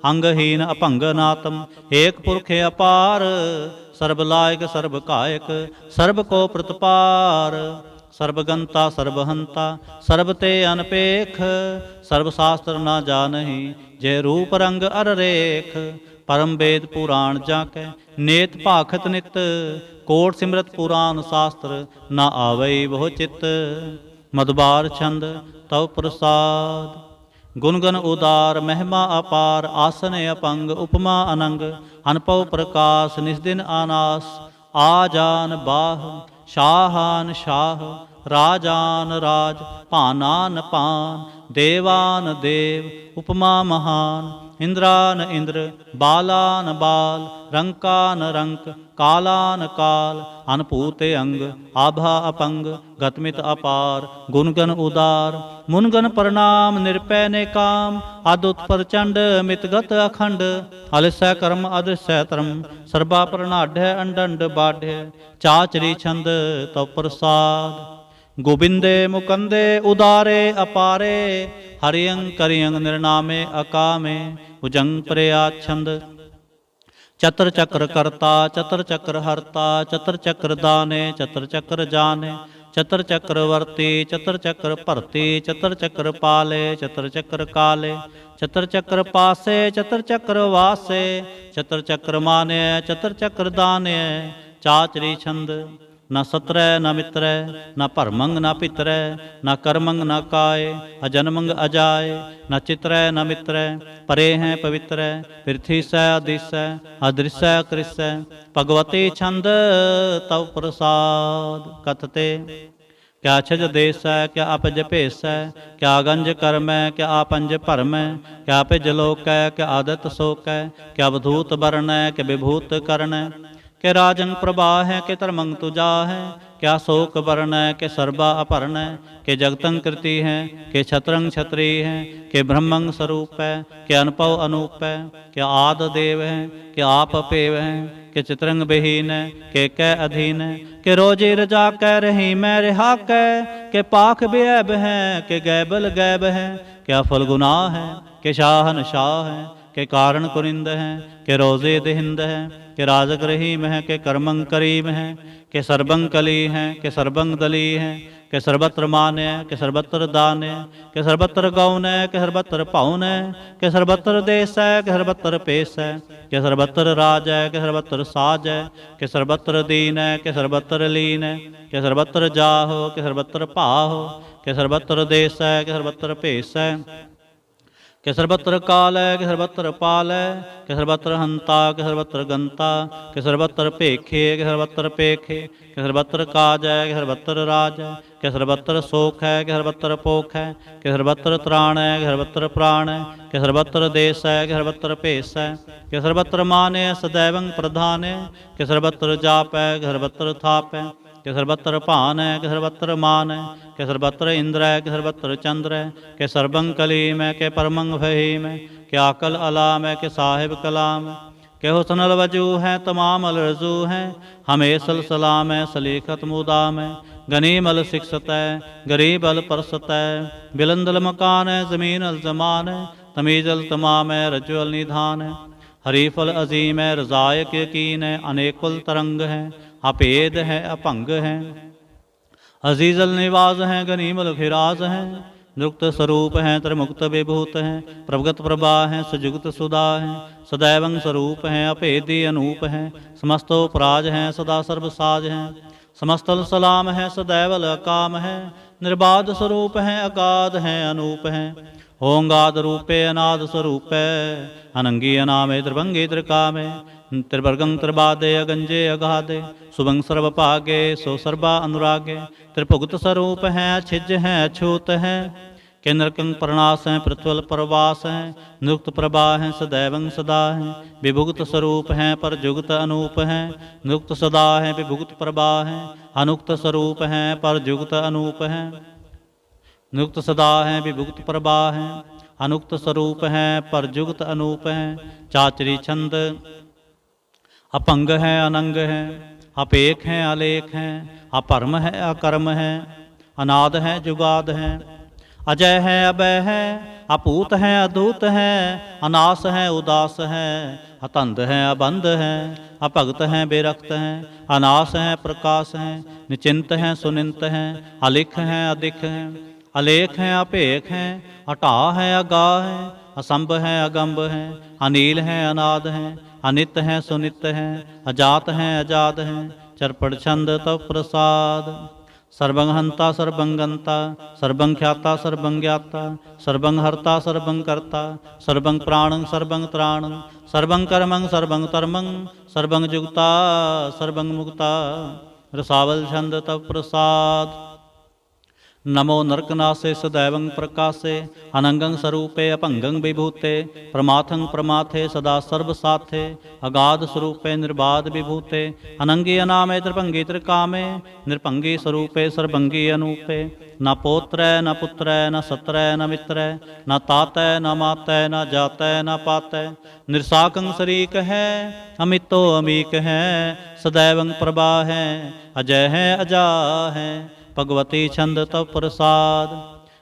अंगहीन अपंग नातम, एक पुरख अपार। सर्व लायक सर्व कायक, सर्व को प्रतपार। सर्वगंता सर्वहंता, सर्व ते अनपेख। सर्व शास्त्र ना जानहि, जय रूप रंग अर रेख। परम वेद पुराण जाकै, नेत भाखत नित। कोट सिमरत पुराण शास्त्र, ना आवै बहु चित। मधुबार छंद तव प्रसाद, गुणगन उदार महिमा अपार। आसन अपंग उपमा अनंग, अनपव प्रकाश निस्दिन आनास। आजान बाह, शाहान शाह। राजान राज, पानान पान। देवान देव, उपमा महान। इंद्रान इंद्र, बालान बाल। रंकान रंक, कालान काल। अनपूते अंग, आभा अपंग। गतमित अपार, गुणगन उदार। मुनगन प्रणाम, निरपै ने काम। अदुत प्रचंड, मितगत अखंड। अलसै कर्म अदृसै धर्म, सर्बा प्रणाढ़ अंडंड बाढ़। चाचरी छंद तव प्रसाद, गोबिंदे मुकंदे उदारे अपारे। हरियं करियं निर्नामे अकामे। भुजंग प्रया छंद, चतर चक्र करता चतर चक्र हरता। चतर चक्र दाने चतर चक्र जाने। चतर चक्र वर्ती चतर चक्र भरती। चतर चक्र पाले चतर चक्र काले। चतर चक्र पासे चतर चक्र वासे। चतर चक्र माने चतर चक्र दाने। चाचरी छंद, न सत्रय न मित्रय, न भरमंग न पितरय। न कर्मंग न काय, अजन्मंग अजाय। न चित्रय न मित्रय, परे हैं पवित्र। पृथ्वी सै अदृश्य, अदृश्य कृष्य। भगवती छंद तव प्रसाद, कथते क्या छज देश है, क्या अपज भेस है। क्या गंज कर्म है, क्या आपंज भरम है। क्या पिज लोक है, क्या आदत शोक है। क्या अवधूत वर्ण है, क्या विभूत कर्ण है। के राजंग प्रभा है, के धर्मंग तुजा है। क्या शोक वर्ण है, के सर्वा अपहरण है। के जगतंग कृति है, के छत्रंग छत्री है। के ब्रह्मंग स्वरूप है, के अनपव अनूप है। के आद देव है, के आप अपेव है। के चित्रंग विहीन है, के कै अधीन है। के रोजे रजा कह रही मैं रिहा कै। के पाख बेअब है, के गैबल गैब है। क्या फल गुनाह है, के शाहन शाह है। के कारण कुरिंद है, के रोजे देहिंद है। के राजक रहीम है, के कर्मंग करीम है। के सर्वंग कली है, के सर्वंग दली है। के सर्वत्र मान है, के सर्वत्र दान है। के सर्वत्र गौन है, के सर्वत्र पाउन है। के सर्वत्र देश है, के सर्वत्र पेश है। के सर्वत्र राज है, के सर्वत्र साज है। के सर्वत्र दीन है, के सर्वत्र लीन है। के सर्वत्र जाहो, के सर्वत्र पाहो। के सर्वत्र देश है, के सर्वत्र पेश है। के सर्वत्र काल है, के सर्वत्र पाल है। के सर्वत्र हंता, के सर्वत्र गंता। के सर्वत्र पेखे, के सर्वत्र पेखे। के सर्वत्र काज है, के सर्वत्र राज है। के सर्वत्र शोक है, के सर्वत्र पोख है। के सर्वत्र त्राण है, के सर्वत्र प्राण है। के सर्वत्र देश है, के सर्वत्र पेश है। के सर्वत्र मान है, सदैवं प्रधान है। के सर्वत्र जाप है, के सर्वत्र थाप है। के सर्वत्र भान है, के सर्वत्र मान है। के सर्वत्र इंद्र है, के सर्वत्र चंद्र है। के सर्वंग कलीम है, के परमंग फहीम है। के आकल अलाम है, के साहिब कलाम है। के हुस्नल वजू है, तमाम अल रजू है। हमेशल सलाम है, सलीखत मुदाम है। गनीम अल शिक्षत है, गरीब अल परसत है। बिलंदल मकान है, ज़मीन अल जमान है। तमीज अल तमाम है, रज्जु अल निधान है। हरीफल अजीम है, रजायक यकीन है। अनेकुल तरंग है, अपेद है, अपंग है। अजीजल निवास हैं गनीमल खिराज हैं, निरुक्त स्वरूप हैं त्रिमुक्त विभूत हैं, प्रभगत प्रभा हैं सुजुगत सुधा हैं, सदैवं स्वरूप हैं अभेदी अनूप हैं, समस्तो पराज हैं सदा सर्वसाज हैं, समस्तल सलाम हैं सदैवल अकाम हैं, निर्बाध स्वरूप हैं अगाध हैं अनूप हैं, होंगाद रूपे अनाद स्वरूप अनंगी अनामे त्रिभंगी त्रिकामे, त्रिवर्गं त्रिबादे अगंजे अगाधे, सुभंग सर्वभागे सो सर्वा अनुरागे, त्रिभुगत स्वरूप हैं छिज हैं अछूत हैं, केंद्रकं प्रणास हैं पृथ्वल प्रवास हैं, निरुक्त प्रभा हैं सदैवं सदा हैं, विभुगत स्वरूप हैं पर जुगत अनूप हैं, निरुक्त सदा हैं विभुगत प्रभा हैं, अनुक्त स्वरूप हैं पर जुगत अनूप हैं, निरुक्त सदा हैं विभुगत प्रभा हैं, अनुक्त स्वरूप हैं पर जुगत अनूप हैं, चाचरी छंद अपंग है अनंग है, अपेख है अलेख है, अपरम है अकर्म है, अनाद है जुगाद है, अजय है अभय है, अपूत है अधूत है, अनास है उदास है, अतंद है अबंध है, अपगत है बेरक्त है, अनास है प्रकाश है, निचिंत है सुनिंत है, अलिख है अधिक है, अलेख है अपेख है, अटा है अगाह है, असंभ है अगंभ है, अनील है अनाद है, अनित है सुनित है, अजात है अजात है, चरपड़ छंद तव प्रसाद, सर्वं हंता सर्वं गंता, सर्वं ख्याता सर्वं ज्ञाता, सर्वं हर्ता सर्वं कर्ता, सर्वं प्राणं सर्वं त्राणं, सर्वं कर्मं सर्वं धर्मं, सर्वं जुगता सर्वं मुक्ता, रसावल छंद तव प्रसाद। नमो नरकनासे सदैवं प्रकाशे, अनंगं स्वरूपे अपंगं विभूते, प्रमाथं प्रमाथे सदा सर्वसाथे, अगाध स्वरूपे निर्बाध विभूते, अनंगी अनामे त्रिभंगी त्रिकामे, निरभंगी स्वरूपे सर्वंगी अनूपे, न पोत्र न पुत्र न सत्र न मित्र, न तात न मात न जात न पात, निरसाकं शरीक है अमितो अमीक है, सदैवं प्रभा है अजय है अजा है, भगवती छंद तव प्रसाद,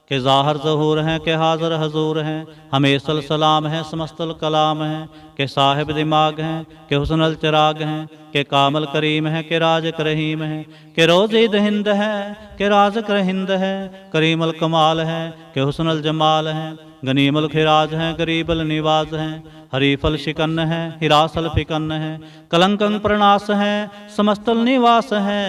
के ज़ाहर ज़हूर हैं के हाज़र हजूर हैं, हमेशल सलाम है समस्तल कलाम हैं, के साहिब दिमाग हैं के हुस्नल चिराग हैं, के कामल करीम हैं के राज रहीम हैं, के रोज़ीद हिंद है के राज़ हिंद है, करीमल कमाल है के हुस्नल जमाल हैं, गनीमल खिराज हैं गरीबल निवाज हैं, हरीफल शिकन है हिरासल फिकन है, कलंकं प्रणास है समस्तल निवास है,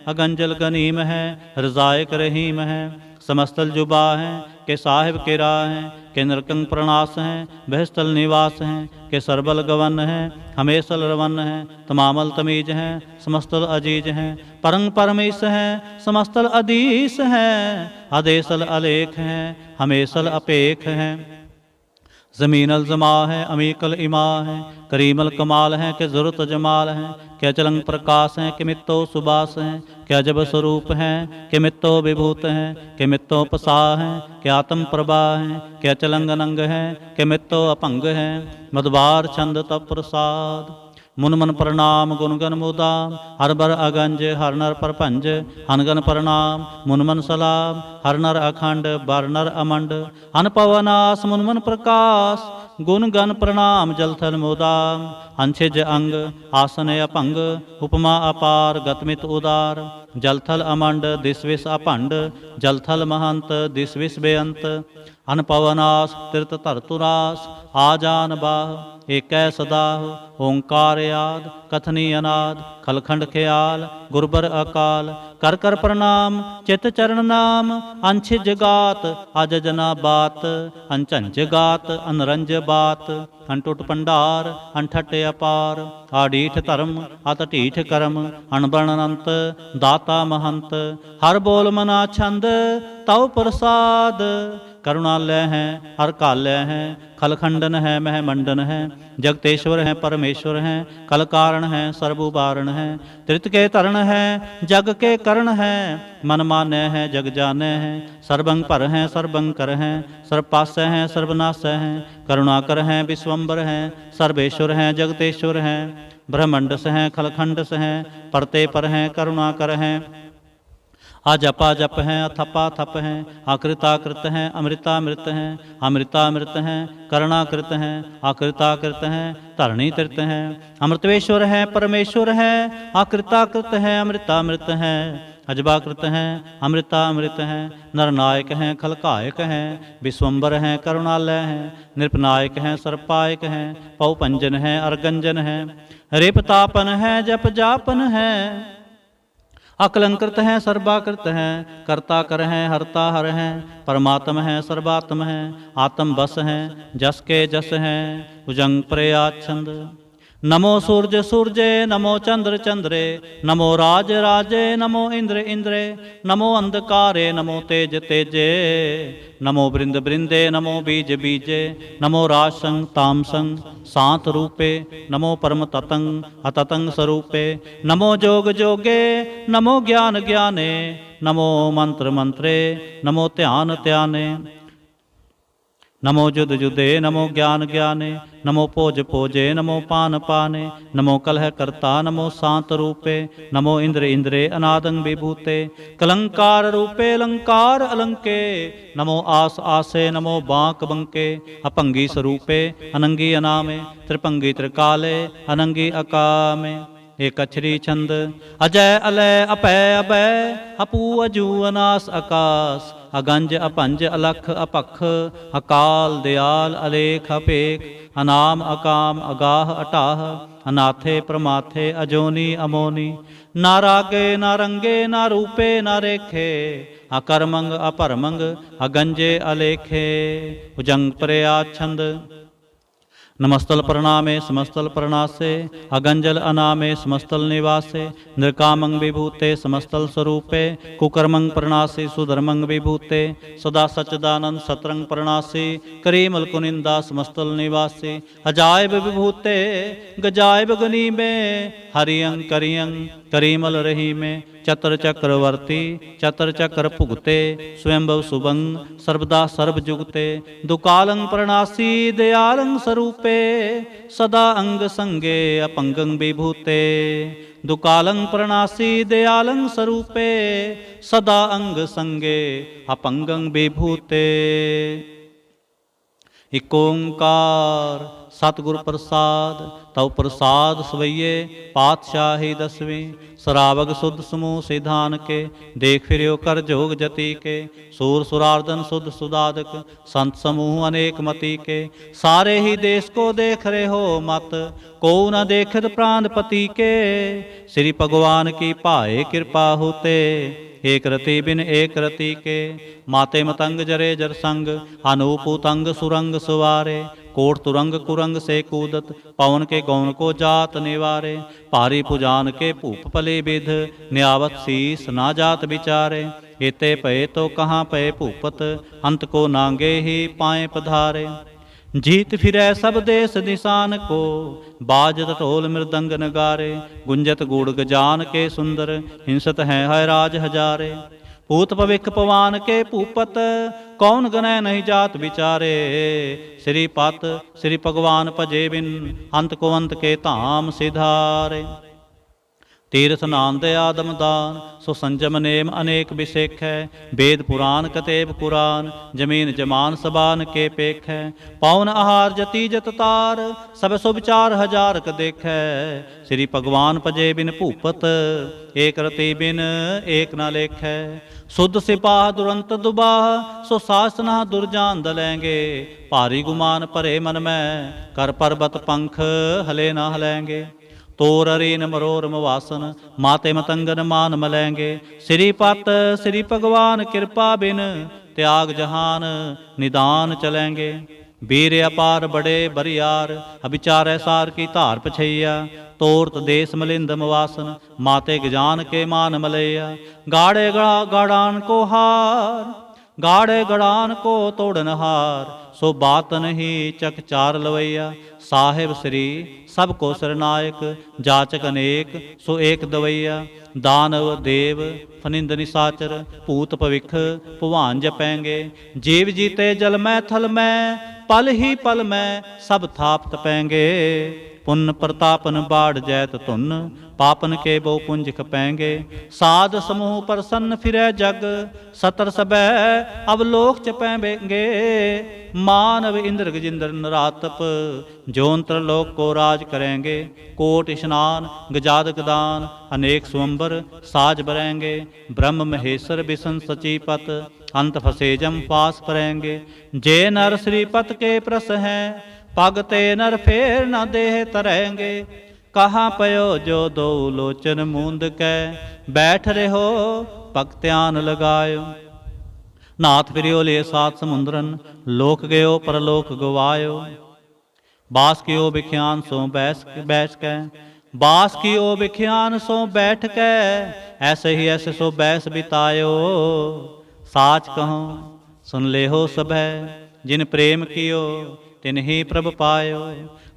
अगंजल गनीम है रजायक रहीम है, समस्तल जुबा हैं के साहिब के राह हैं, के नरकंग प्रणास हैं बहस्तल निवास हैं, के सरबल गवन हैं हमेशल रवन हैं, तमामल तमीज हैं समस्तल अजीज हैं, परंग परमेश हैं समस्तल अधीश हैं, आदेशल अलेख हैं हमेशल अपेख हैं, ज़मीनल जमा है अमीकल इमा है, करीमल कमाल हैं के ज़रूरत जमाल हैं, के अचलंग प्रकाश हैं के मित्तो सुबास हैं, के अजब स्वरूप हैं के मित्तो विभूत हैं, के मित्तो पसा हैं के आत्म प्रभा हैं, के अचलंग अनंग हैं के मित्तो अपंग हैं, मधुबार छंद तव प्रसाद, मुन मन प्रणाम गुणगन मुदाम, हर बर अगंज हर नर परपंज, अनगन प्रणाम मुन मन सलाम, हर नर अखंड बर नर अमंड, अनपवनास मुन मन प्रकाश, गुण गण प्रणाम जलथल मुदाम, अंशिज अंग आसन अपंग, उपमा अपार गतमित उदार, जलथल अमंड दिसविस अपंड, जलथल महंत दिसविस बेअंत, अनपवनास तीर्थ धरतुरास, आजान बाह एक सदाह, ओंकार याद कथनी अनाद, खलखंड ख्याल गुरबर अकाल, कर कर प्रणाम चित चरण नाम, अंश जगात अज जना बात, अंचंज गात अनरंज बात, अनटुट पंडार अनठट अपार, आडीठ धर्म अतटीठ कर्म, अनबन अनंत दाता महंत, हर बोल मना छंद तव प्रसाद, करुणालय हैं हर कालय हैं, खलखंडन है महमंडन है, जगतेश्वर हैं परमेश्वर हैं, कल कारण हैं सर्वुबारण हैं, त्रित के तरण हैं जग के करण हैं, मन माने हैं जग जाने हैं, सर्वंग पर हैं सर्वंग कर हैं, सर्वपास्य हैं सर्वनाश हैं, करुणाकर हैं विश्वम्बर हैं, सर्वेश्वर हैं जगतेश्वर हैं, ब्रह्मंड से हैं खलखंड से हैं, परते पर हैं करुणाकर हैं, अजपा जप हैं अथपा थप हैं, आकृताकृत हैं अमृतामृत हैं, अमृतामृत हैं करुणाकृत हैं, आकृताकृत हैं धरणी तीर्थ हैं, अमृतवेश्वर हैं परमेश्वर हैं, आकृताकृत हैं अमृतामृत हैं, अजबाकृत हैं, अमृता अमृत हैं, नरनायक हैं, खलकायक हैं, विश्वम्बर हैं, करुणालय हैं, नृपनायक हैं, सर्पायक हैं, पौपंजन हैं, अर्गंजन हैं, रेपतापन है, जप जापन है, अकलंकृत हैं, सर्वाकृत हैं, कर्ता कर हैं, हरता हर हैं, परमात्म हैं, सर्वात्म हैं, आत्म बस हैं, जस के जस हैं, भुजंग प्रयाच्छंद। नमो सूर्य सूर्ये, नमो चंद्र चंद्रे, नमो राज राजे, नमो इंद्र इंद्रे, नमो अंधकारे, नमो तेज तेजे, नमो बृंद बृंदे, नमो बीज बीजे, नमो राजसंग तामसंग सांत रूपे, नमो परम ततंग अततंग स्वरूपे, नमो जोग जोगे, नमो ज्ञान ज्ञाने, नमो मंत्र मंत्रे, नमो ध्यान ध्याने, नमो जुद जुदे, नमो ज्ञान ज्ञाने, नमो पोज पोजे, नमो पान पाने, नमो कलह कर्ता, नमो शांत रूपे, नमो इंद्र इंद्रे अनादंग विभूते, कलंकार रूपे अलंकार अलंके, नमो आस आसे, नमो बांक बंके, अपंगी स्वरूपे अनंगी अनामे, त्रिपंगी त्रिकाले अनंगी अकामे। एक अक्षरी छंद। अजय अलय अपय अभय, अपू अजू अनास आकाश, अगंज अपंज अलख अपख, अकाल दयाल अलेख अपेख, अनाम अकाम अगाह अटाह, अनाथे प्रमाथे अजोनी अमोनी, ना रागे ना रंगे ना रूपे ना रेखे, अकर्मंग अपरमंग अगंजे अलेखे। भुजंग प्रयाच्छंद। नमस्तल प्रणामे समस्तल प्रणासे, अगंजल अनामे समस्तल निवासे, नृकामंग विभूते समस्तल स्वरूपे, कुकर्मंग प्रणासी सुधर्मंग विभूते, सदा सच्चिदानंद सतरंग प्रणासी, करीमल कुनिंदा समस्तल निवासी, अजायब विभूते गजायब गनी में, हरियंग करियंग करीमल रही में, चतर चक्रवर्ती चतर चक्र भुगते, स्वयंभव सुभंग सर्वदा सर्वजुगते, दुकालंग प्रणासी दयालंग स्वरूपे, सदा अंग संगे अपंगंग विभूते, दुकालंग प्रणासी दयालंग स्वरूपे, सदा अंग संगे अपंगंग विभूते। एक ओंकार सतगुर प्रसाद, तव प्रसाद सवैये पातशाही दसवीं, सरावग शुद्ध समूह सिधान के, देख फिरियो कर जोग जति के, सूर सुरार्दन शुद्ध सुदादक, संत समूह अनेक मति के, सारे ही देश को देख रहे हो मत, को न देखत प्राणपति के, श्री भगवान की पाए कृपा होते, एक रति बिन एक रति के, माते मतंग जरे जर संग, अनूप उतंग सुरंग सुवारे, कोट तुरंग कुरंग से कूदत, पवन के गौन को जात निवारे, पारी पुजान के भूप पले विध, न्यावत शीस ना जात विचारे, एते पए तो कहाँ पए भूपत, अंत को नांगे ही पाए पधारे। जीत फिरै सब देश निशान को, बाजत ढोल मृदंग नगारे, गुंजत गुड़ गजान के सुंदर, हिंसत हैं है राज हजारे, पूत पविख पवान के भूपत, कौन गनय नहीं जात विचारे, श्री पत श्री भगवान भजे बिन, अंत को अंत के धाम सिधारे। तीर्थ नाम दया दमदान, सो संजम नेम अनेक विसेख है, वेद पुराण कतेब कुरान, जमीन जमान सबान के पेख है, पावन आहार जति जत तार, सब सो विचार हजार क देख है, श्री भगवान भजे बिन भूपत, एक रति बिन एक न लेख है, शुद्ध सिपाह दुरंत दुबाह, सो सासना दुर्जान दलेंगे, भारी गुमान भरे मन में, कर पर्वत पंख हले न हलेंगे, तोर अरीन मरोर मवासन, माते मतंगन मान मलेंगे, श्री पत श्री भगवान कृपा बिन, त्याग जहान निदान चलेंगे, वीर अपार बड़े बरियार, अभिचार सार की धार पछैया, तोरत देश मलिंद मवासन, माते गजान के मान मलैया, गाड़े गाड़ान को हार, गाड़े गड़ान को तोड़न हार, सो बात नहीं चक चार लवैया, साहिब श्री सबको सरनायक, जाचक अनेक सो एक दवैया, दानव देव फनिंद निसाचर, भूत पविख भुवान जपेंगे, जीव जीते जल में थल में, पल ही पल में सब थाप तपेंगे। पुण्य प्रतापन बाढ़ जैत धुन, पापन के बो पुंज खपेंगे। साध समूह प्रसन्न फिरै जग, सतर सबै अवलोक चपेंगे। मानव इंद्र गजिंद्र नरातप, जोंत्र लोक को राज करेंगे। कोट स्नान गजाद गदान, अनेक स्वंबर साज बरेंगे। ब्रह्म महेश्वर विष्णु सचीपत, अंत फसे जम पास परेंगे। जे नर श्रीपत के प्रस हैं, पग ते नर फेर न देह तरेंगे। कहाँ पयो जो दो लोचन मूंद कै, बैठ रहो पग ध्यान लगायो। नाथ फिरियो ले सात समुंदरन, लोक गयो परलोक गवायो। बास कियो बिख्यान सो बैठ कै, बास कियो बिख्यान सो बैठ कै। ऐसे ही ऐसे सो बैस बितायो। साच कहो सुन ले हो सभै, जिन प्रेम कियो तिन ही प्रभ पायो।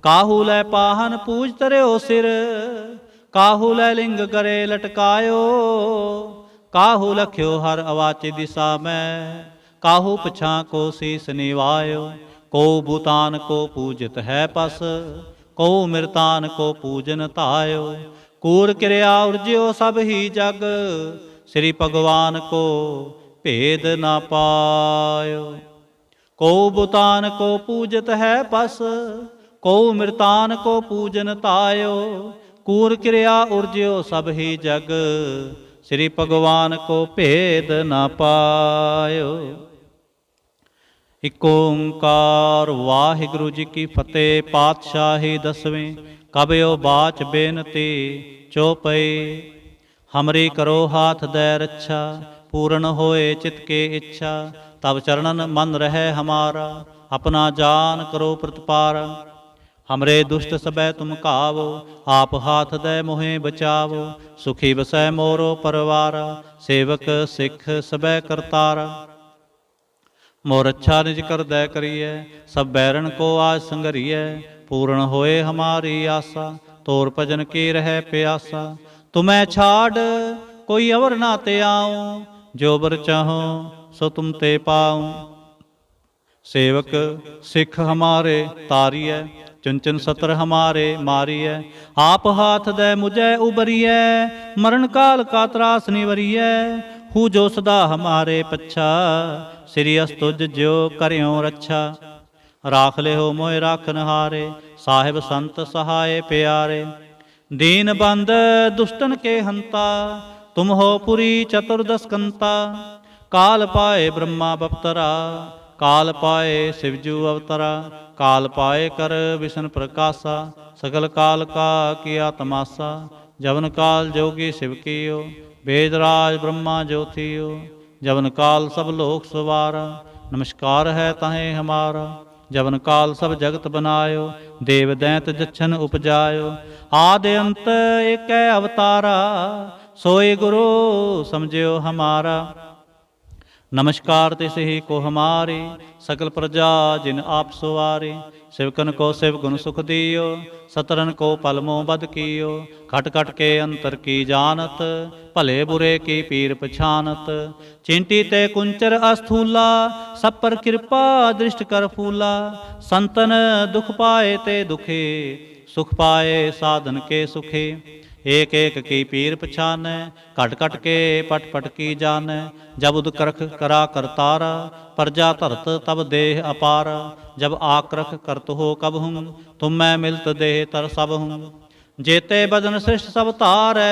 काहू लै पाहन पूज तरियो सिर, काहू लै लिंग करे लटकायो। काहू लख्यो हर अवाची दिशा में, काहू पछा को शीस निवायो। को भूतान को पूजत है पस, को मृतान को पूजन तायो। कूर क्रिया उर्ज्यो सब ही जग, श्री भगवान को भेद न पायो। को भूतान को पूजत है पस, को मृतान को पूजन तायो। कूर क्रिया उर्ज्यो सब ही जग, श्री भगवान को भेद न पायो। इक ओंकार वाहिगुरु जी की फतेह। पातशाही दसवें कबयो बाच बेनती चौपई। हमरी करो हाथ दे रक्षा, पूर्ण होए चित के इच्छा। तब चरणन मन रहे हमारा, अपना जान करो प्रतिपारा। हमरे दुष्ट सबै तुम कावो, आप हाथ दे मोहे बचावो। सुखी बसै मोरो परवारा, सेवक सिख सबै करतारा। मोर अच्छा निज कर दै करिए, सब बैरन को आज संगरिए। पूर्ण होए हमारी आशा, तोर भजन की रहे प्यासा। तुम्हें छाड़ कोई अवर ना ते आऊं, जो बर चाहो सो तुम ते पाऊं। सेवक सिख हमारे तारिय, चुन चुन सतर हमारे मारिय। आप हाथ दे मुझे उबरिय, मरण काल का त्रास निवरिय। हूँ जो सदा हमारे पच्छा, श्री अस्तुज जो करियो रक्षा। राख ले हो मोय राखन हारे, साहिब संत सहाय प्यारे। दीन बंद दुष्टन के हंता, तुम हो पुरी चतुर्दश कंता। काल पाए ब्रह्मा बपतरा, काल पाए शिवजू अवतरा। काल पाए कर विष्णु प्रकाशा, सकल काल का किया तमाशा। जवन काल जोगी शिव कियो, वेदराज ब्रह्मा ज्योतियो। जवन काल सब लोक सवारा, नमस्कार है तहें हमारा। जवन काल सब जगत बनायो, देव दैंत जच्छन उपजायो। आदि अंत एक अवतारा, सोई गुरु समझियो हमारा। नमस्कार तिस ही को हमारे, सकल प्रजा जिन आप सुवारे। शिवकन को शिव गुण सुख दियो, सतरन को पलमो बद कियो। खट खट के अंतर की जानत, भले बुरे की पीर पछानत। चिंटी ते कुंचर अस्थूला, सब पर कृपा दृष्ट कर फूला। संतन दुख पाए ते दुखे, सुख पाए साधन के सुखे। एक एक की पीर पछाने, कट कट के पट पट की जाने। जब उद करख करा करतारा, प्रजा धरत तब देह अपारा। जब आक्रख करत हो कब हूँ, तुम मैं मिलत देह तर सब हूँ। जेते बदन श्रेष्ठ सब तारै,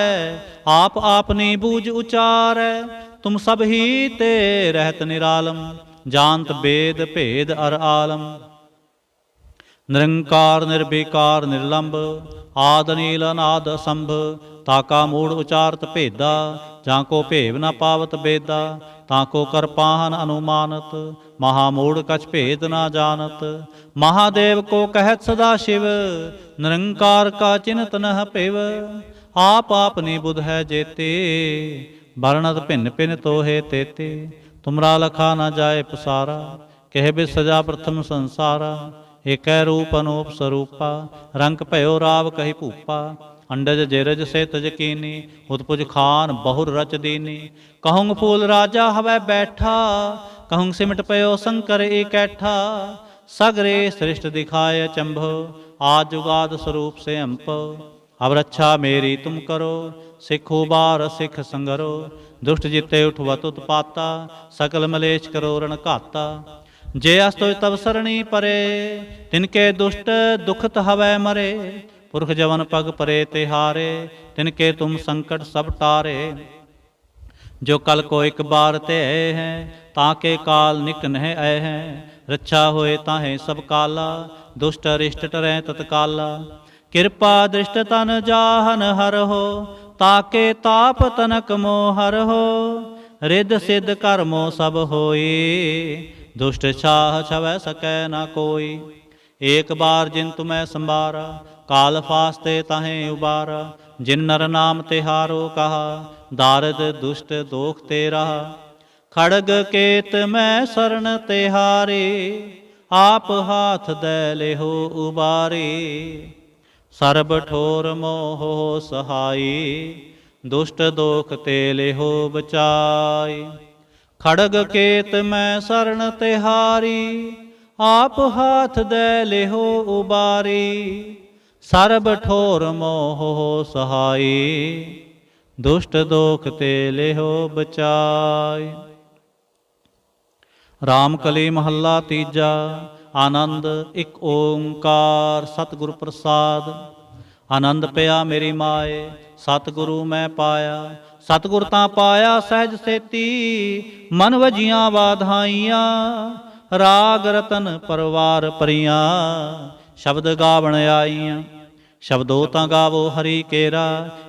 आप आपनी बूझ उचारै। तुम सब ही ते रहत निरालम, जानत वेद भेद अर आलम। निरंकार निर्विकार निर्लंब, आद नील अनाद असंभ। ताका मूढ़ उचारत भेदा, जाको भेव न पावत बेदा। ताको कर पाहन अनुमानत, महामूढ़ कछ भेद न जानत। महादेव को कहत सदा शिव, निरंकार का चिन्हत न पिव। आप आपनी बुध है जेते, वर्णत भिन्न भिन्न तोहे तेते। तुमरा लखा न जाए पसारा, कह बिस सजा प्रथम संसारा। एक रूप अनूप स्वरूपा, रंग भयो राव कही भूपा। अंडज जेरज से तज कीनी, उत्पुज खान बहुर रच दीनी। कहूँ फूल राजा हवै बैठा, कहूँ सिमट पयो शंकर इकैठा। सगरे सृष्ट दिखाए चंभो, आज जुगाद स्वरूप से अम्प। अब रक्षा मेरी तुम करो, सिख उबार सिख संगरो। दुष्ट जिते उठवत उत्पाता, सकल मलेच करो रण घाता। जे अस्तो तब सरणी परे, तिनके दुष्ट दुखत हवै मरे। पुरख जवन पग परे तिहारे, तिनके तुम संकट सब टारे। जो कल को एक बार ते हैं, ताके काल निक नह आए हैं। रक्षा होए ताहे सब काला, दुष्ट अरिष्ट टरै तत्काला। कृपा दृष्ट तन जाहन हर हो, ताके ताप तनक मोह हर हो। रिद सिद्ध कर्मो सब होई, दुष्ट छाह छवै सकै न कोई। एक बार जिन तुम्हें संभारा, काल फास्ते ताहे उबारा। जिन नर नाम तिहारो कहा, दारद दुष्ट दोख ते रहा। खड़ग केत मैं शरण तिहारे, आप हाथ दे लेहो उबारे। सर्ब ठोर मोह सहाई, दुष्ट दोख ते लेहो बचाई। खड़ग केत मैं शरण तिहारी, आप हाथ दे लेहो उबारी। सर्ब ठोर मोह सहाई, दुष्ट दोख ते लेहो बचाई। राम कली महला तीजा। आनंद एक ओंकार सतगुर प्रसाद। आनंद पिया मेरी माए, सतगुरु मैं पाया। सतगुर तां पाया सहज सेती, मन वजियां वाधाइयां। राग रतन परवार परियां, शब्द गावण आईयां। शब्दो तां गावो हरि केरा,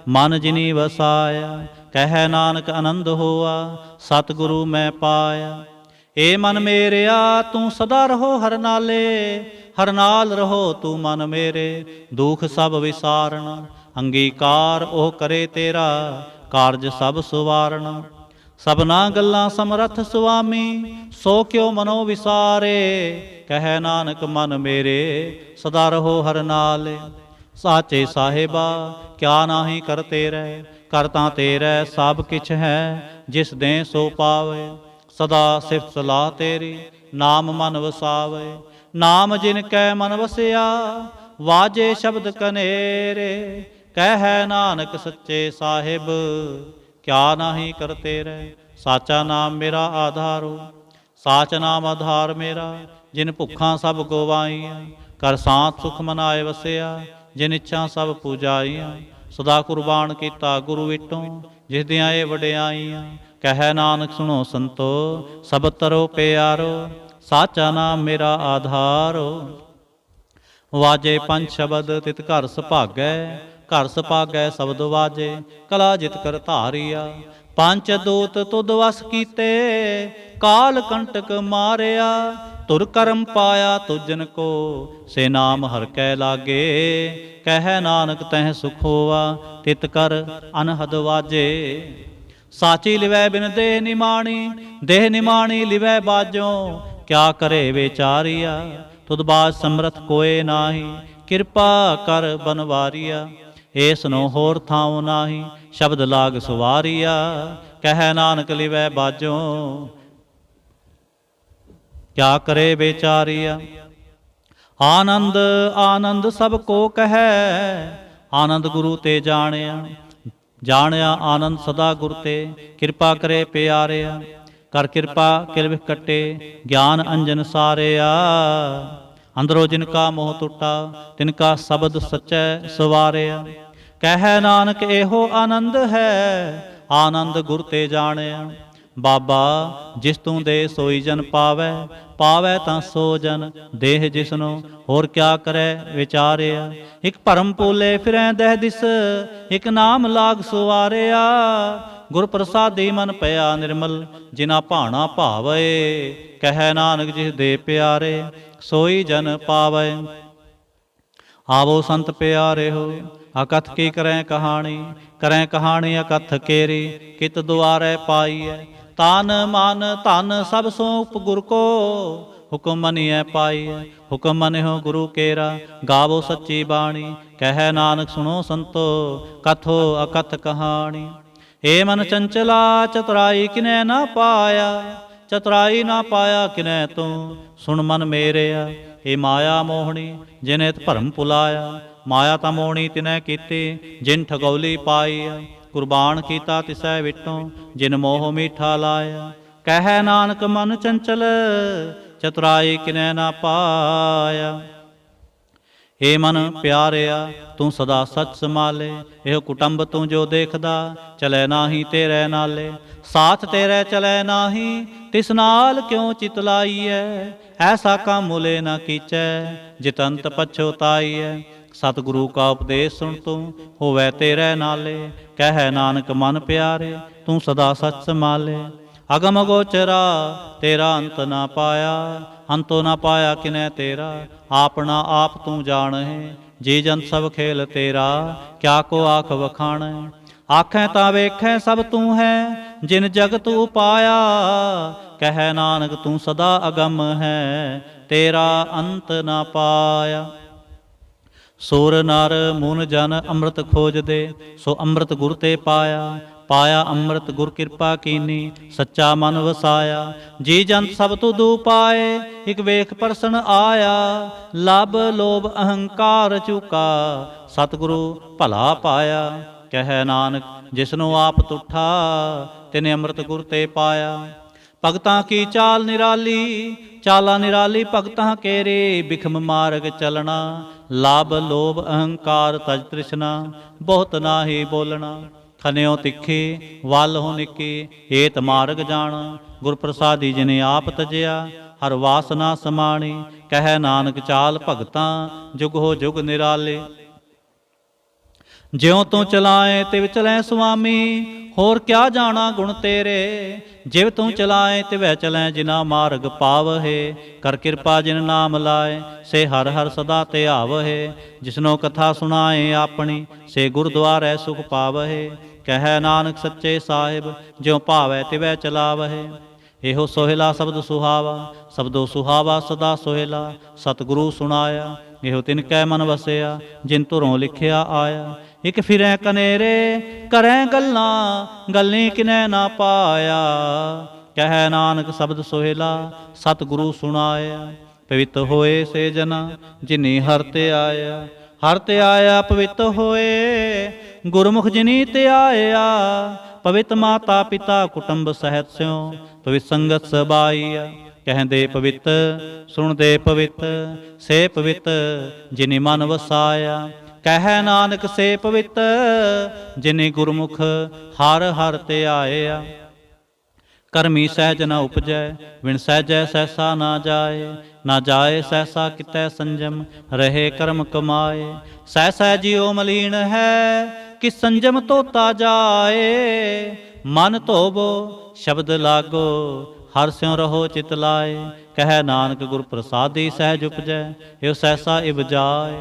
मन जिनी वसाया। कह नानक आनंद होआ, सतगुरु मैं पाया। ए मन मेरेया तू सदा रहो हर नाले, हर नाल रहो तू मन मेरे। दुख सब विसारण, अंगीकार ओह करे तेरा। कारज सब सुवारण, सबना गल्लां समरथ सुआमी। सो क्यों मनो विसारे, कह नानक मन मेरे। सदा रहो हर नाले। साचे साहिबा क्या नाही कर तेरै, करता तेरै सब किछ है। जिस दें सो पावे, सदा सिफत सलाह तेरी। नाम मन वसावे, नाम जिन कै मन वसिया। वाजे शब्द कनेरे, कह नानक सच्चे साहिब। क्या नाही कर तेरै, साचा नाम मेरा आधारो। साच नाम आधार मेरा, जिन भुखा सब गवाईयां। कर सांत सुख मनाए वसिया, जिन इच्छा सब पूजाइयां। सदा कुर्बान कीता गुरु विटों, जिस दियां ए वडियाइयां। कह नानक सुनो संतो, सब तरो प्यारो। साचा नाम मेरा आधारो। वाजे पंच शब्द तित घर सुभागै, घर सुभागै शब्द वाजे। कला जित कर धारिया, पंच दूत तुद वस कीते। काल कंटक मारिया, तुर करम पाया तुजन को। से नाम हर कै लागे, कह नानक तह सुख होआ। तित कर अनहद वाजे। साची लिवै बिन देह निमाणी, देह निमाणी लिवै बाजों। क्या करे बेचारिया, तुद बाज समरथ कोय नाही। किरपा कर बनवारिया, एस नो होर थाओ नाही। शब्द लाग सुवारिया, कह नानक लिवै बाजों। क्या करे बेचारिया, आनंद आनंद सब को कहे। आनंद गुरु ते जानिया, जानिया आनंद सदा गुर ते। किरपा करे प्यारिया, कर किरपा किल कटे। ज्ञान अंजन सारिया, अंदरों जिनका मोह टुटा। तिनका शब्द सच्चै सवारिया। कह नानक एहो आनंद है, आनंद गुर ते जानिया। बाबा जिस तू दे सोई जन पावै, पावै तां सो जन देह जिसनो। होर क्या करे विचारिया, एक भरम भूले फिरै दह दिस। एक नाम लाग सुवारिया, गुर प्रसादी मन पया निर्मल। जिना भाना भावे, कह नानक जिस दे प्यारे। सोई जन पावै। आवो संत प्यारे हो, अकथ की करें कहानी। करें कहानी अकथ केरी, कित दुआरे पाईऐ। तान मान धन सब सौंप गुर को, हुक्म मनिए पाईऐ। हुक्म मनिहो गुरु केरा, गावो सच्ची बाणी। कह नानक सुनो संतो, कथो अकथ कहानी। ए मन चंचला चतुराई किने न पाया। ਚਤੁਰਾਈ ਨਾ ਪਾਇਆ ਕਿਨੈ ਤੂੰ। ਸੁਣ ਮਨ ਮੇਰਿਆ ਇਹ ਮਾਇਆ ਮੋਹਣੀ, ਜਿਨੇ ਭਰਮ ਭੁਲਾਇਆ। ਮਾਇਆ ਤਾਂ ਮੋਹਣੀ ਤਿਨੈ ਕੀਤੀ, ਜਿਨ ਠਗੌਲੀ ਪਾਈ। ਕੁਰਬਾਨ ਕੀਤਾ ਤਿਸੈ ਵਿਟੋਂ, ਜਿਨ ਮੋਹ ਮੀਠਾ ਲਾਇਆ। ਕਹਿ ਨਾਨਕ ਮਨ ਚੰਚਲ, ਚਤੁਰਾਈ ਕਿਨੈ ਨਾ ਪਾਇਆ। ਏ ਮਨ ਪਿਆਰਿਆ ਤੂੰ ਸਦਾ ਸੱਚ ਸੰਭਾਲੇ, ਇਹੋ ਕੁਟੰਬ ਤੂੰ ਜੋ ਦੇਖਦਾ, ਚਲੈ ਨਾਹੀ ਤੇਰੇ ਨਾਲੇ। ਸਾਥ ਤੇਰੇ ਚਲੈ ਨਾਹੀ, ਤਿਸ ਨਾਲ ਕਿਉ ਚਿਤ ਲਾਈਐ। ਐਸਾ ਕੰਮ ਮੁਲੇ ਨਾ ਕੀਚੈ, ਜਿਤੰਤ ਪਛੋਤਾਈਐ। ਸਤਿਗੁਰੂ ਕਾ ਉਪਦੇਸ਼ ਸੁਣ ਤੂੰ, ਹੋਵੈ ਤੇਰੇ ਨਾਲੇ। ਕਹਿ ਨਾਨਕ ਮਨ ਪਿਆਰੇ, ਤੂੰ ਸਦਾ ਸੱਚ ਸੰਭਾਲੇ। ਅਗਮ ਗੋਚਰਾ ਤੇਰਾ ਅੰਤ ਨਾ ਪਾਇਆ, ਅੰਤੋ ਨਾ ਪਾਇਆ ਕਿਨੈ ਤੇਰਾ। ਆਪਣਾ ਆਪ ਤੂੰ ਜਾਣਹਿ, ਜੀ ਜੰਤ ਸਭ ਖੇਲ ਤੇਰਾ। ਕਿਆ ਕੋ ਆਖ ਵਖਾਣੈ, ਆਖੈ ਤਾਂ ਵੇਖੈ ਸਭ ਤੂੰ ਹੈ, ਜਿਨ ਜਗਤ ਉਪਾਇਆ। ਕਹਿ ਨਾਨਕ ਤੂੰ ਸਦਾ ਅਗਮ ਹੈ, ਤੇਰਾ ਅੰਤ ਨਾ ਪਾਇਆ। ਸੁਰ ਨਰ ਮੁਨ ਜਨ ਅੰਮ੍ਰਿਤ ਖੋਜਦੇ, ਸੋ ਅੰਮ੍ਰਿਤ ਗੁਰ ਤੇ ਪਾਇਆ। ਪਾਇਆ ਅੰਮ੍ਰਿਤ ਗੁਰ ਕਿਰਪਾ ਕੀਨੀ, ਸੱਚਾ ਮਨ ਵਸਾਇਆ। ਜੀ ਜੰਤ ਸਭ ਤੁਧੂ ਪਾਏ, ਇਕ ਵੇਖ ਪਰਸਨ ਆਇਆ। ਲਬ ਲੋਭ ਅਹੰਕਾਰ ਚੁਕਾ, ਸਤਿਗੁਰੂ ਭਲਾ ਪਾਇਆ। ਕਹਿ ਨਾਨਕ ਜਿਸਨੂੰ ਆਪ ਤੁਠਾ, ਤਿਨੇ ਅੰਮ੍ਰਿਤ ਗੁਰ ਤੇ ਪਾਇਆ। ਭਗਤਾਂ ਕੀ ਚਾਲ ਨਿਰਾਲੀ, ਚਾਲਾ ਨਿਰਾਲੀ ਭਗਤਾਂ ਕੇਰੇ। ਬਿਖਮ ਮਾਰਗ ਚਲਣਾ, ਲਾਭ ਲੋਭ ਅਹੰਕਾਰ ਤਜ ਤ੍ਰਿਸ਼ਨਾ। ਬਹੁਤ ਨਾਹੀ ਬੋਲਣਾ, ਖਨਿਓ ਤਿੱਖੀ ਵੱਲ ਹੋ ਨਿੱਕੀ। ਏਤ ਮਾਰਗ ਜਾਣ, ਗੁਰ ਪ੍ਰਸਾਦੀ ਜਿਨੇ ਆਪ ਤਜਿਆ। ਹਰ ਵਾਸਨਾ ਸਮਾਣੀ, ਕਹਿ ਨਾਨਕ ਚਾਲ ਭਗਤਾਂ, ਜੁਗ ਹੋ ਜੁਗ ਨਿਰਾਲੇ। ਜਿਉ ਤੂੰ ਚਲਾਏ ਤਿਵ ਚਲੈ ਸੁਆਮੀ, ਹੋਰ ਕਿਆ ਜਾਣਾ ਗੁਣ ਤੇਰੇ। ਜਿਵ ਤੂੰ ਚਲਾਏ ਤਿਵੈ ਚਲੈ, ਜਿਨਾ ਮਾਰਗ ਪਾਵਹਿ। ਕਰ ਕਿਰਪਾ ਜਿਨ ਨਾਮ ਲਾਏ, ਸੇ ਹਰ ਹਰ ਸਦਾ ਧਿਆਵਹਿ। ਜਿਸਨੋ ਕਥਾ ਸੁਣਾਏ ਆਪਣੀ, ਸੇ ਗੁਰਦੁਆਰੈ ਸੁਖ ਪਾਵਹਿ। ਕਹਿ ਨਾਨਕ ਸੱਚੇ ਸਾਹਿਬ, ਜਿਉ ਭਾਵੈ ਤਿਵੈ ਚਲਾਵਹਿ। ਇਹੋ ਸੋਹਿਲਾ ਸ਼ਬਦ ਸੁਹਾਵਾ, ਸ਼ਬਦੋ ਸੁਹਾਵਾ ਸਦਾ ਸੋਹਿਲਾ। ਸਤਿਗੁਰੂ ਸੁਣਾਇਆ, ਇਹੋ ਤਿਨ ਕੈ ਮਨ ਵਸਿਆ, ਜਿਨ ਧੁਰੋਂ ਲਿਖਿਆ ਆਇਆ। ਇਕ ਫਿਰੈ ਕਨੇਰੇ, ਕਰੈ ਗੱਲਾਂ, ਗੱਲੀ ਕਿਨੈ ਨਾ ਪਾਇਆ। ਕਹਿ ਨਾਨਕ ਸ਼ਬਦ ਸੋਹਿਲਾ, ਸਤਿਗੁਰੂ ਸੁਣਾਇਆ। ਪਵਿੱਤ ਹੋਏ ਸੇ ਜਨਾ, ਜਿਨੀ ਹਰਿ ਤੇ ਆਇਆ। ਹਰਿ ਤੇ ਆਇਆ ਪਵਿੱਤ ਹੋਏ, ਗੁਰਮੁਖ ਜਿਨੀ ਤੇ ਆਇਆ। ਪਵਿੱਤ ਮਾਤਾ ਪਿਤਾ ਕੁਟੁੰਬ ਸਹਿਤ ਸਿਉ, ਪਵਿੱਤ ਸੰਗਤ ਸਬਾਈਆ। ਕਹਿੰਦੇ ਪਵਿੱਤ ਸੁਣਦੇ ਪਵਿੱਤ, ਸੇ ਪਵਿੱਤ ਜਿਨੀ ਮਨ ਵਸਾਇਆ। ਕਹਿ ਨਾਨਕ ਸੇ ਪਵਿੱਤ, ਜਿਨੇ ਗੁਰਮੁਖ ਹਰ ਹਰ ਤੇ ਆਇਆ। ਕਰਮੀ ਸਹਿਜ ਨ ਉਪਜੈ, ਵਿਣ ਸਹਿਜੈ ਸਹਿਸਾ ਨਾ ਜਾਏ। ਨਾ ਜਾਏ ਸਹਿਸਾ ਕਿਤੈ ਸੰਜਮ, ਰਹੇ ਕਰਮ ਕਮਾਏ। ਸਹਿ ਸਹਿ ਜਿਉ ਮਲੀਨ ਹੈ, ਕਿ ਸੰਜਮ ਧੋਤਾ ਜਾਏ। ਮਨ ਧੋਵੋ ਸ਼ਬਦ ਲਾਗੋ, ਹਰ ਸਿਉ ਰਹੋ ਚਿਤ ਲਾਏ। ਕਹਿ ਨਾਨਕ ਗੁਰ ਪ੍ਰਸਾਦੀ ਸਹਿਜ ਉਪਜੈ, ਇਹੋ ਸਹਿਸਾ ਇਵ ਜਾਏ।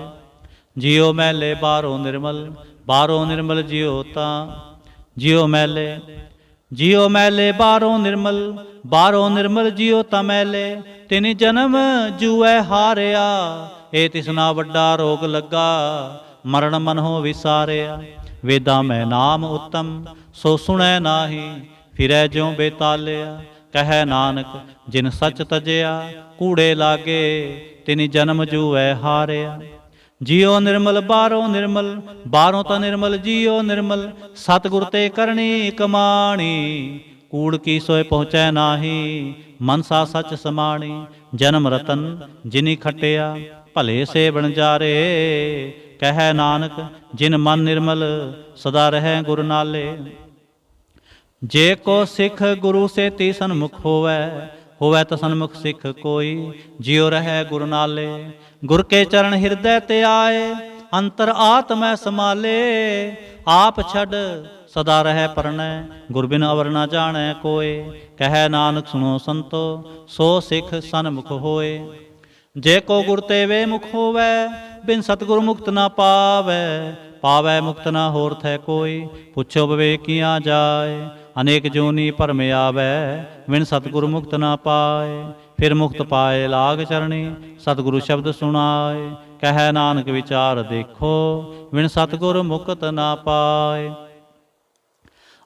ਜਿਉ ਮੈਲੇ ਬਾਹਰੋਂ ਨਿਰਮਲ, ਬਾਹਰੋਂ ਨਿਰਮਲ ਜਿਉ ਤਾਂ। ਜਿਉ ਮੈਲੇ, ਜਿਉ ਮੈਲੇ ਬਾਹਰੋਂ ਨਿਰਮਲ, ਬਾਹਰੋਂ ਨਿਰਮਲ ਜਿਉ ਤਾਂ ਮੈਲੇ। ਤਿਨ ਜਨਮ ਜੂਐ ਹਾਰਿਆ, ਇਹ ਤਿਸਨਾ ਵੱਡਾ ਰੋਗ ਲੱਗਾ। ਮਰਨ ਮਨਹੁ ਵਿਸਾਰਿਆ, ਵੇਦਾਂ ਮੈਂ ਨਾਮ ਉਤਮ, ਸੋ ਸੁਣੈ ਨਾਹੀ, ਫਿਰੈ ਜਿਉ ਬੇਤਾਲਿਆ। ਕਹਿ ਨਾਨਕ ਜਿਨ ਸੱਚ ਤਜਿਆ, ਕੂੜੇ ਲਾਗੇ, ਤਿਨ ਜਨਮ ਜੂਐ ਹਾਰਿਆ। ਜਿਉ ਨਿਰਮਲ ਬਾਹਰੋਂ ਨਿਰਮਲ, ਬਾਹਰੋਂ ਤਾਂ ਨਿਰਮਲ ਜਿਉ ਨਿਰਮਲ। ਸਤਿਗੁਰ ਤੇ ਕਰਨੀ ਕਮਾਣੀ, ਕੂੜ ਕੀ ਸੋਏ ਪਹੁੰਚੈ ਨਾਹੀ। ਮਨਸਾ ਸੱਚ ਸਮਾਣੀ, ਜਨਮ ਰਤਨ ਜਿਨੀ ਖਟਿਆ। ਭਲੇ ਸੇ ਬਣਜਾਰੇ, ਕਹਿ ਨਾਨਕ ਜਿਨ ਮਨ ਨਿਰਮਲ, ਸਦਾ ਰਹੈ ਗੁਰ ਨਾਲੇ। ਜੇ ਕੋ ਸਿੱਖ ਗੁਰੂ ਸੇ ਤੀ ਸਨਮੁਖ ਹੋਵੈ, ਹੋਵੈ ਤਾਂ ਸਨਮੁਖ ਸਿੱਖ ਕੋਈ। ਜਿਉ ਰਹੈ ਗੁਰ ਨਾਲੇ, ਗੁਰ ਕੇ ਚਰਨ ਹਿਰਦੈ ਤੇ ਆਏ। ਅੰਤਰ ਆਤਮੈ ਸਮਾਲੇ, ਆਪ ਛੱਡ ਸਦਾ ਰਹੈ ਪਰਣੈ। ਗੁਰ ਬਿਨ ਅਵਰ ਨਾ ਜਾਣੈ ਕੋਏ। ਕਹਿ ਨਾਨਕ ਸੁਣੋ ਸੰਤੋ, ਸੋ ਸਿੱਖ ਸਨਮੁਖ ਹੋਏ। ਜੇ ਕੋ ਗੁਰ ਤੇ ਵੇ ਮੁਖ ਹੋਵੈ, ਬਿਨ ਸਤਿਗੁਰ ਮੁਕਤ ਨਾ ਪਾਵੈ। ਪਾਵੈ ਮੁਕਤ ਨਾ ਹੋਰ ਥੈ ਕੋਈ, ਪੁੱਛੋ ਵਿਵੇਕੀਆਂ ਜਾਏ। ਅਨੇਕ ਜੋਨੀ ਭਰਮ ਆਵੈ, ਬਿਨ ਸਤਿਗੁਰ ਮੁਕਤ ਨਾ ਪਾਏ। ਫਿਰ ਮੁਕਤ ਪਾਏ ਲਾਗ ਚਰਣੀ, ਸਤਿਗੁਰੂ ਸ਼ਬਦ ਸੁਣਾਏ। ਕਹਿ ਨਾਨਕ ਵਿਚਾਰ ਦੇਖੋ, ਬਿਨ ਸਤਿਗੁਰ ਮੁਕਤ ਨਾ ਪਾਏ।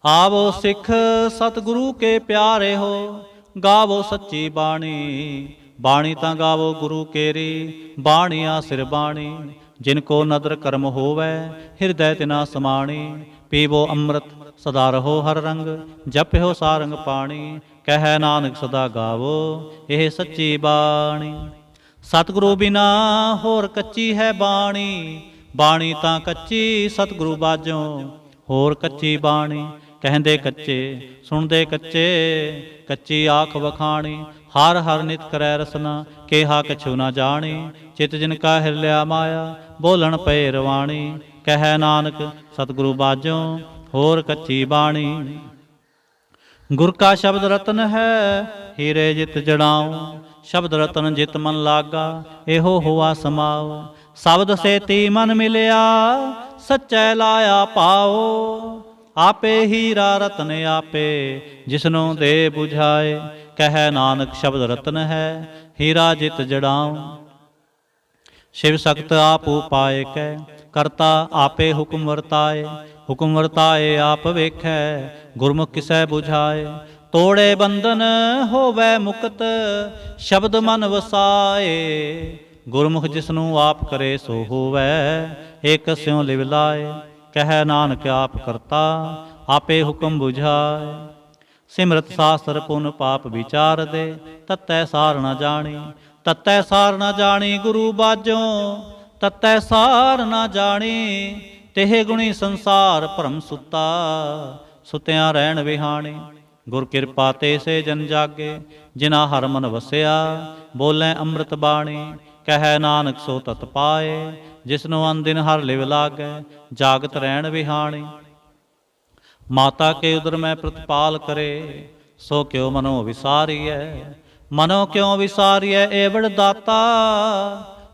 ਆਵੋ ਸਿੱਖ ਸਤਿਗੁਰੂ ਕੇ ਪਿਆਰੇ ਹੋ, ਗਾਵੋ ਸੱਚੀ ਬਾਣੀ। ਬਾਣੀ ਤਾਂ ਗਾਵੋ ਗੁਰੂ ਕੇਰੀ, ਬਾਣੀਆਂ ਸਿਰ ਬਾਣੀ। ਜਿਨ ਕੋ ਨਦਰ ਕਰਮ ਹੋਵੈ, ਹਿਰਦੈ ਤਿਨਾ ਸਮਾਣੀ। ਪੀਵੋ ਅੰਮ੍ਰਿਤ ਸਦਾ ਰਹੋ ਹਰ ਰੰਗ, ਜਪਿਓ ਸਾਰੰਗ ਪਾਣੀ। ਕਹਿ ਨਾਨਕ ਸਦਾ ਗਾਵੋ ਇਹ ਸੱਚੀ ਬਾਣੀ। ਸਤਿਗੁਰੂ ਬਿਨਾ ਹੋਰ ਕੱਚੀ ਹੈ ਬਾਣੀ, ਬਾਣੀ ਤਾਂ ਕੱਚੀ ਸਤਿਗੁਰੂ ਬਾਝੋਂ ਹੋਰ ਕੱਚੀ ਬਾਣੀ। ਕਹਿੰਦੇ ਕੱਚੇ ਸੁਣਦੇ ਕੱਚੇ, ਕੱਚੀ ਆਖ ਵਖਾਣੀ। ਹਰ ਹਰ ਨਿਤ ਕਰੈ ਰਸਨਾ, ਕਿਹਾ ਕਛੂ ਨਾ ਜਾਣੀ। ਚਿਤ ਜਿਨ ਕਾ ਹਿਰ ਲਿਆ ਮਾਇਆ, ਬੋਲਣ ਪਏ ਰਵਾਣੀ। ਕਹਿ ਨਾਨਕ ਸਤਿਗੁਰੂ ਬਾਝੋਂ ਹੋਰ ਕੱਚੀ ਬਾਣੀ। ਗੁਰ ਕਾ ਸ਼ਬਦ ਰਤਨ ਹੈ, ਹੀਰੇ ਜਿਤ ਜੜਾਉ। ਸ਼ਬਦ ਰਤਨ ਜਿਤ ਮਨ ਲਾਗਾ, ਇਹੋ ਹੋਆ ਸਮਾਉ। ਸ਼ਬਦ ਸੇਤੀ ਮਨ ਮਿਲਿਆ, ਸੱਚੈ ਲਾਇਆ ਪਾਓ। ਆਪੇ ਹੀਰਾ ਰਤਨ ਆਪੇ, ਜਿਸਨੂੰ ਦੇ 부ਝਾਏ। ਕਹਿ ਨਾਨਕ ਸ਼ਬਦ ਰਤਨ ਹੈ, ਹੀਰਾ ਜਿਤ ਜੜਾਉ। ਸ਼ਿਵ ਸਖਤ ਆਪ ਉਪਾਏ ਕੈ, ਕਰਤਾ ਆਪੇ ਹੁਕਮ ਵਰਤਾਏ। ਹੁਕਮ ਵਰਤਾਏ ਆਪ ਵੇਖੈ, ਗੁਰਮੁਖ ਕਿਸੈ 부ਝਾਏ। ਤੋੜੇ ਬੰਧਨ ਹੋਵੈ ਮੁਕਤ, ਸ਼ਬਦ ਮਨ ਵਸਾਏ। ਗੁਰਮੁਖ ਜਿਸਨੂੰ ਆਪ ਕਰੇ ਸੋ ਹੋਵੈ, ਏਕ ਸਿਉ ਲਿਵ ਲਾਏ। ਕਹਿ ਨਾਨਕ ਆਪ ਕਰਤਾ, ਆਪੇ ਹੁਕਮ 부ਝਾਏ। ਸਿਮਰਤ ਸਾਸਤਰ ਪੁਨ ਪਾਪ ਵਿਚਾਰ ਦੇ, ਤਤੈ ਸਾਰ ਨ ਜਾਣੀ। ਤਤੈ ਸਾਰ ਨ ਜਾਣੀ ਗੁਰੂ ਬਾਝੋਂ, ਤਤੈ ਸਾਰ ਨ ਜਾਣੀ। ਤੇਹ ਗੁਣੀ ਸੰਸਾਰ ਭਰਮ ਸੁੱਤਾ, ਸੁਤਿਆਂ ਰਹਿਣ ਵਿਹਾਣੀ। ਗੁਰ ਕਿਰਪਾ ਤੇ ਸੇ ਜਨ ਜਾਗੇ, ਜਿਨਾ ਹਰ ਮਨ ਵਸਿਆ। ਬੋਲੇ ਅੰਮ੍ਰਿਤ ਬਾਣੀ। ਕਹਿ ਨਾਨਕ ਸੋ ਤਤ ਪਾਏ, ਜਿਸਨੂੰ ਅਨਦਿਨ ਹਰ ਲਿਵ ਲਾਗੈ। ਜਾਗਤ ਰਹਿਣ ਵਿਹਾਣੀ। ਮਾਤਾ ਕੇ ਉਦਰ ਮੈਂ ਪ੍ਰਤਪਾਲ ਕਰੇ, ਸੋ ਕਿਉ ਮਨੋ ਵਿਸਾਰੀਐ। ਮਨੋ ਕਿਉ ਵਿਸਾਰੀਐ ਏਵੜ ਦਾਤਾ,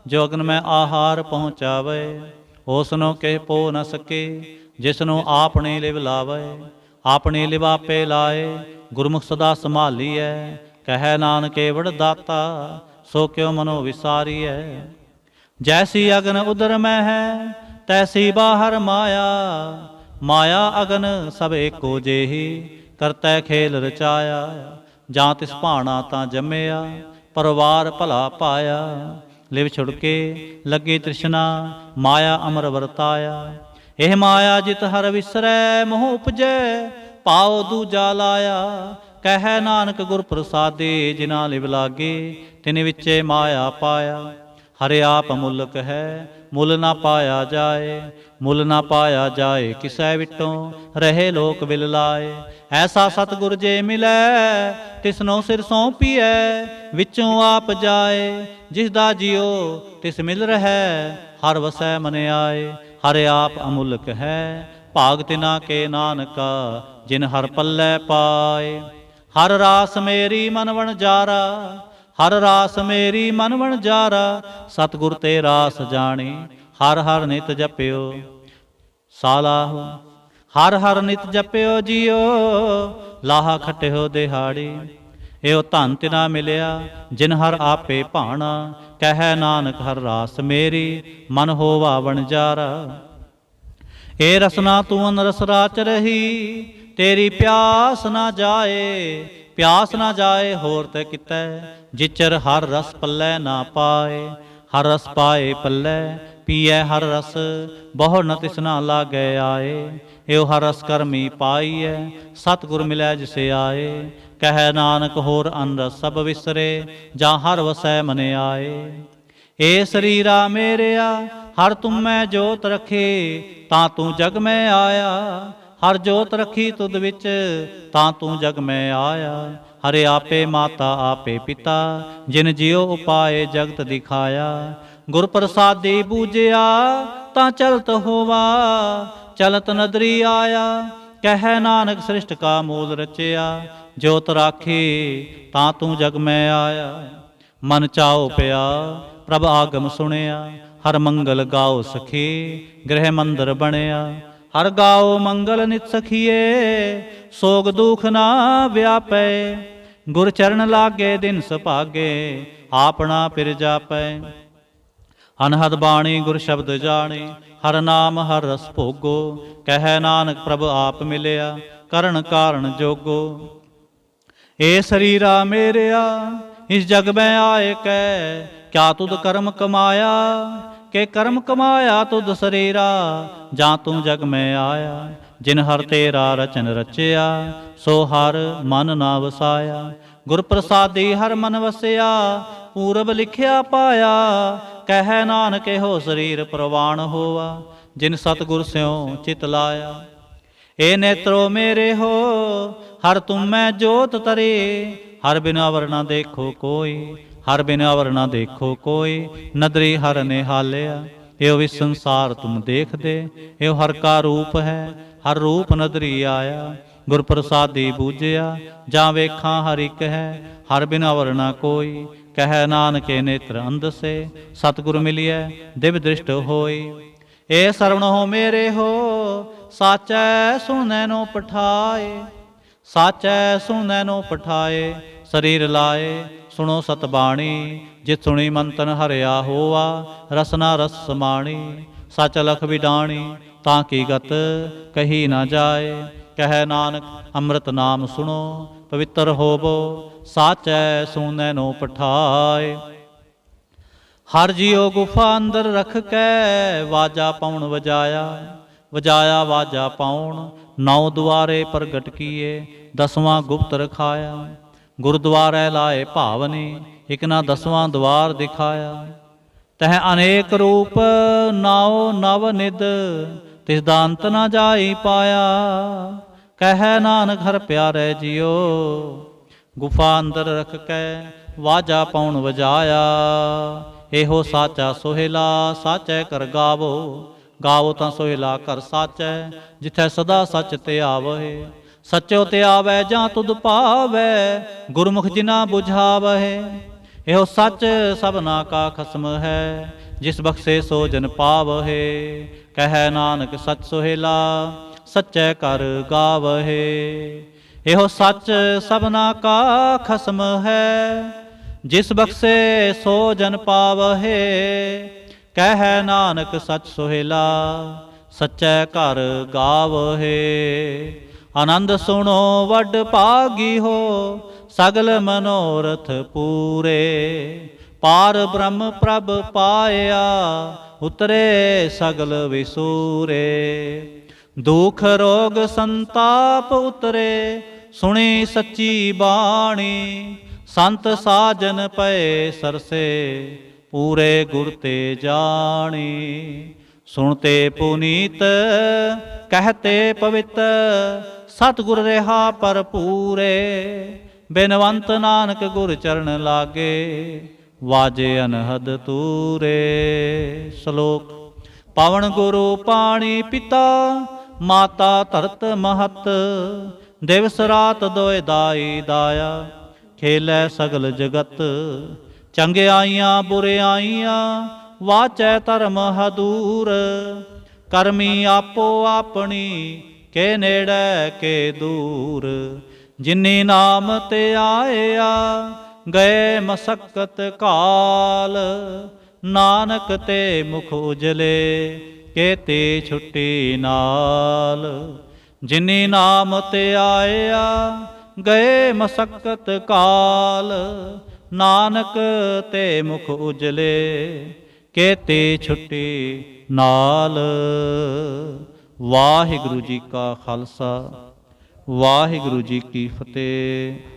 ਜੋ ਅਗਨ ਮੈਂ ਆਹਾਰ ਪਹੁੰਚਾਵੇ। ਉਸਨੂੰ ਕਹਿ ਪੋ ਨ ਸਕੇ, ਜਿਸਨੂੰ ਆਪਣੀ ਲਿਵ ਲਾਵੇ। ਆਪਣੀ ਲਿਵ ਆਪੇ ਲਾਏ, ਗੁਰਮੁਖ ਸਦਾ ਸੰਭਾਲੀਐ। ਕਹਿ ਨਾਨਕ ਏਵੜ ਦਾਤਾ, ਸੋ ਕਿਉ ਮਨੋ ਵਿਸਾਰੀਐ। ਜੈਸੀ ਅਗਨ ਉਦਰ ਮੈਂ ਹੈ, ਤੈਸੀ ਬਾਹਰ ਮਾਇਆ। ਮਾਇਆ ਅਗਨ ਸਭ ਏਕੋ ਜਿਹੀ, ਕਰਤੈ ਖੇਲ ਰਚਾਇਆ। ਜਾਂ ਤਿਸ ਭਾਣਾ ਤਾਂ ਜੰਮਿਆ, ਪਰਵਾਰ ਭਲਾ ਪਾਇਆ। ਲਿਵ ਛੁੜਕੇ ਲੱਗੀ ਤ੍ਰਿਸ਼ਨਾ, ਮਾਇਆ ਅਮਰ ਵਰਤਾਇਆ। ਇਹ ਮਾਇਆ ਜਿਤ ਹਰ ਵਿਸਰੈ, ਮੋਹ ਉਪਜੈ ਪਾਉ ਦੂਜਾ ਲਾਇਆ। ਕਹਿ ਨਾਨਕ ਗੁਰ ਪ੍ਰਸਾਦੇ, ਜਿਨਾ ਲਿਵ ਲਾਗੇ ਤਿਨ ਵਿੱਚੇ ਮਾਇਆ ਪਾਇਆ। ਹਰਿ ਆਪ ਮੁਲਕ ਹੈ, ਮੁੱਲ ਨਾ ਪਾਇਆ ਜਾਏ। ਮੁੱਲ ਨਾ ਪਾਇਆ ਜਾਏ ਕਿਸੈ ਵਿਟੋਂ, ਰਹੇ ਲੋਕ ਵਿਲ ਲਾਏ। ਐਸਾ ਸਤਿਗੁਰ ਜੇ ਮਿਲੈ, ਤਿਸਨੋ ਸਿਰ ਸੌਂਪੀਐ। ਵਿੱਚੋਂ ਆਪ ਜਾਏ, ਜਿਸ ਦਾ ਜਿਉ ਤਿਸ ਮਿਲ ਰਹੈ। ਹਰ ਵਸੈ ਮਨ ਆਏ, ਹਰਿ ਆਪ ਅਮੁਲਕ ਹੈ। ਭਾਗ ਤਿਨਾ ਕੇ ਨਾਨਕਾ, ਜਿਨ ਹਰ ਪੱਲੇ ਪਾਏ। ਹਰ ਰਾਸ ਮੇਰੀ ਮਨ ਵਣਜਾਰਾ, ਹਰ ਰਾਸ ਮੇਰੀ ਮਨ ਵਣਜਾਰਾ। ਸਤਿਗੁਰ ਤੇ ਰਾਸ ਜਾਣੀ, ਹਰ ਹਰ ਨਿਤ ਜਪਿਓ ਸਾਲਾਹੁ। ਹਰ ਹਰ ਨਿਤ ਜਪਿਓ ਜੀਓ, ਲਾਹਾ ਖਟਿਓ ਦਿਹਾੜੀ। ਇਹੋ ਧਨ ਤਿਨਾ ਮਿਲਿਆ, ਜਿਨ ਹਰ ਆਪੇ ਭਾਣਾ। ਕਹਿ ਨਾਨਕ ਹਰ ਰਾਸ ਮੇਰੀ, ਮਨ ਹੋਵਾ ਵਣਜਾਰਾ। ਏ ਰਸਨਾ ਤੂੰ ਅਨਰਸ ਰਾਚ ਰਹੀ, ਤੇਰੀ ਪਿਆਸ ਨਾ ਜਾਏ। ਪਿਆਸ ਨਾ ਜਾਏ ਹੋਰ ਤੇ ਕਿਤੈ, ਜਿਚਰ ਹਰ ਰਸ ਪੱਲੇ ਨਾ ਪਾਏ। ਹਰ ਰਸ ਪਾਏ ਪੱਲੇ, ਪੀਐ ਹਰ ਰਸ, ਬਹੁ ਨ ਤਿਸਨਾ ਲਾਗੈ ਆਏ। ਇਹੋ ਹਰ ਰਸ ਕਰਮੀ ਪਾਈਐ, ਸਤਿਗੁਰ ਮਿਲੈ ਜਿਸੇ ਆਏ। ਕਹਿ ਨਾਨਕ ਹੋਰ ਅਨ ਰਸ ਸਭ ਵਿਸਰੇ, ਜਾਂ ਹਰ ਵਸੈ ਮਨ ਆਏ। ਏ ਸਰੀਰਾ ਮੇਰਿਆ ਹਰ ਤੁਮੈ ਜੋਤ ਰਖੇ, ਤਾਂ ਤੂੰ ਜਗ ਮੈਂ ਆਇਆ। ਹਰ ਜੋਤ ਰਖੀ ਤੁਧ ਵਿੱਚ, ਤਾਂ ਤੂੰ ਜਗ ਮੈਂ ਆਇਆ। ਹਰਿ ਆਪੇ ਮਾਤਾ ਆਪੇ ਪਿਤਾ, ਜਿਨ ਜਿਉ ਉਪਾਏ ਜਗਤ ਦਿਖਾਇਆ। ਗੁਰ ਪ੍ਰਸਾਦੀ ਬੂਝਿਆ, ਤਾਂ ਚਲਤ ਹੋਵਾ। ਚਲਤ ਨਦਰੀ ਆਇਆ। ਕਹਿ ਨਾਨਕ ਸ੍ਰਿਸ਼ਟ ਕਾ ਮੂਲ ਰਚਿਆ। ਜੋਤ ਰਾਖੀ, ਤਾਂ ਤੂੰ ਜਗ ਮੈਂ ਆਇਆ। ਮਨ ਚਾਉ ਪਿਆ, ਪ੍ਰਭ ਆਗਮ ਸੁਣਿਆ। ਹਰ ਮੰਗਲ ਗਾਓ ਸਖੀ, ਗ੍ਰਹਿ ਮੰਦਰ ਬਣਿਆ। ਹਰ ਗਾਓ ਮੰਗਲ ਨਿਤ ਸਖੀਏ, ਸੋਗ ਦੁਖ ਨਾ ਵਿਆਪੈ। ਗੁਰ ਚਰਨ ਲਾਗੇ ਦਿਨ ਸੁਭਾਗੇ, ਆਪਣਾ ਪਿਰ ਜਾਪੈ। ਅਨਹਦ ਬਾਣੀ ਗੁਰ ਸ਼ਬਦ ਜਾਣੇ, ਹਰ ਨਾਮ ਹਰ ਰਸ ਭੋਗੋ। ਕਹਿ ਨਾਨਕ ਪ੍ਰਭ ਆਪ ਮਿਲਿਆ, ਕਰਨ ਕਾਰਨ ਜੋਗੋ। ए शरीरा मेरेया इस जग में आए कै, क्या तुद कर्म कमाया, के कर्म कमाया तुद शरीरा, जा तू जग में आया। जिन हर तेरा रचन रचया, सो हर मन ना वसाया। गुर प्रसादी हर मन वसया, पूरब लिखिया पाया। कह नानक हो शरीर प्रवान होवा, जिन सतगुर स्यों चित लाया। ए नेत्रो मेरे हो हर तुम में जोत तरे, हर बिन अवर न देखो कोई, हर बिन अवर न देखो कोई। नदरी हर ने हालिया, एव इस संसार तुम देख दे। एव हर का रूप है, हर रूप नदरी आया। गुर प्रसादी बूझया, जा वेखा हर एक है, हर बिन अवर न कोई। कह नानके नेत्र अंध से, सतगुर मिलिए दिव्य दृष्ट होई। ए सरवण हो मेरे हो, साचै सुन नो पठाए, साचै सुन नो पठाए। शरीर लाए सुनो सतबाणी, जित सुनी मंतन हरिया होवा। रसना रस समाणी, सच लख बिडाणी, ताकि गत कही न जाए। कह नानक अमृत नाम सुनो, पवित्र होवो, साचै सुनै नो पठाए। हर जियो गुफा अंदर रख कै, वाजा पाउन वजाया, वजाया वाजा पाउन। नौ द्वारे प्रगट किए, दसवां गुप्त रखाया। गुरुद्वारे लाए भावनी, एक ना दसवां द्वार दिखाया। तह अनेक रूप नाओ नव निद, तिस दा अंत न जाई पाया। कह नानक हर प्यारे जियो, गुफा अंदर रख कै वाजा पाउन वजाया। एहो साचा सोहेला, साचै कर गावो, गावो तां सोहेला कर साचै। जिथै सदा सच ते आवहे, सचो ते आवै जां तुद पावै। गुरमुख जिना बुझावहे, एहो सच सबना का खसम है। जिस बख्शे सो जन पावहे, कह नानक सच सोहेला, सच्चै कर गावहे। एहो सच सबना का खसम है, जिस बख्शे सो जन पावहे। कह नानक सच सोहेला, सच्चै कर गावहे। आनंद सुनो वड भागी हो, सगल मनोरथ पूरे। पार ब्रह्म प्रभ पाया, उतरे सगल विसूरे। दुख रोग संताप उतरे, सुनी सच्ची बाणी। संत साजन पए सरसे, पूरे गुर ते जानी। सुनते पुनीत कहते पवित्र, सतगुर रेहा पर पूरे। बिनवंत नानक गुर चरण लागे, वाजे अनहद तूरे। श्लोक। पवन गुरु पाणी पिता, माता धरत महत। दिवस रात दोए दाई दाया, खेलै सगल जगत। चंगियाइयां बुरियाइयां, वाचै धर्म हदूर। करमी आपो आपनी, के नेड़े के दूर। जिनी नाम ते आया, गए मसक्कत काल। नानक ते मुख उजले, केते छुट्टी नाल। जिनी नाम ते आया, गए मसक्कत काल। नानक ते मुख उजले, केते छुट्टी नाल। वाहिगुरु जी का खालसा, वाहिगुरु जी की फतेह।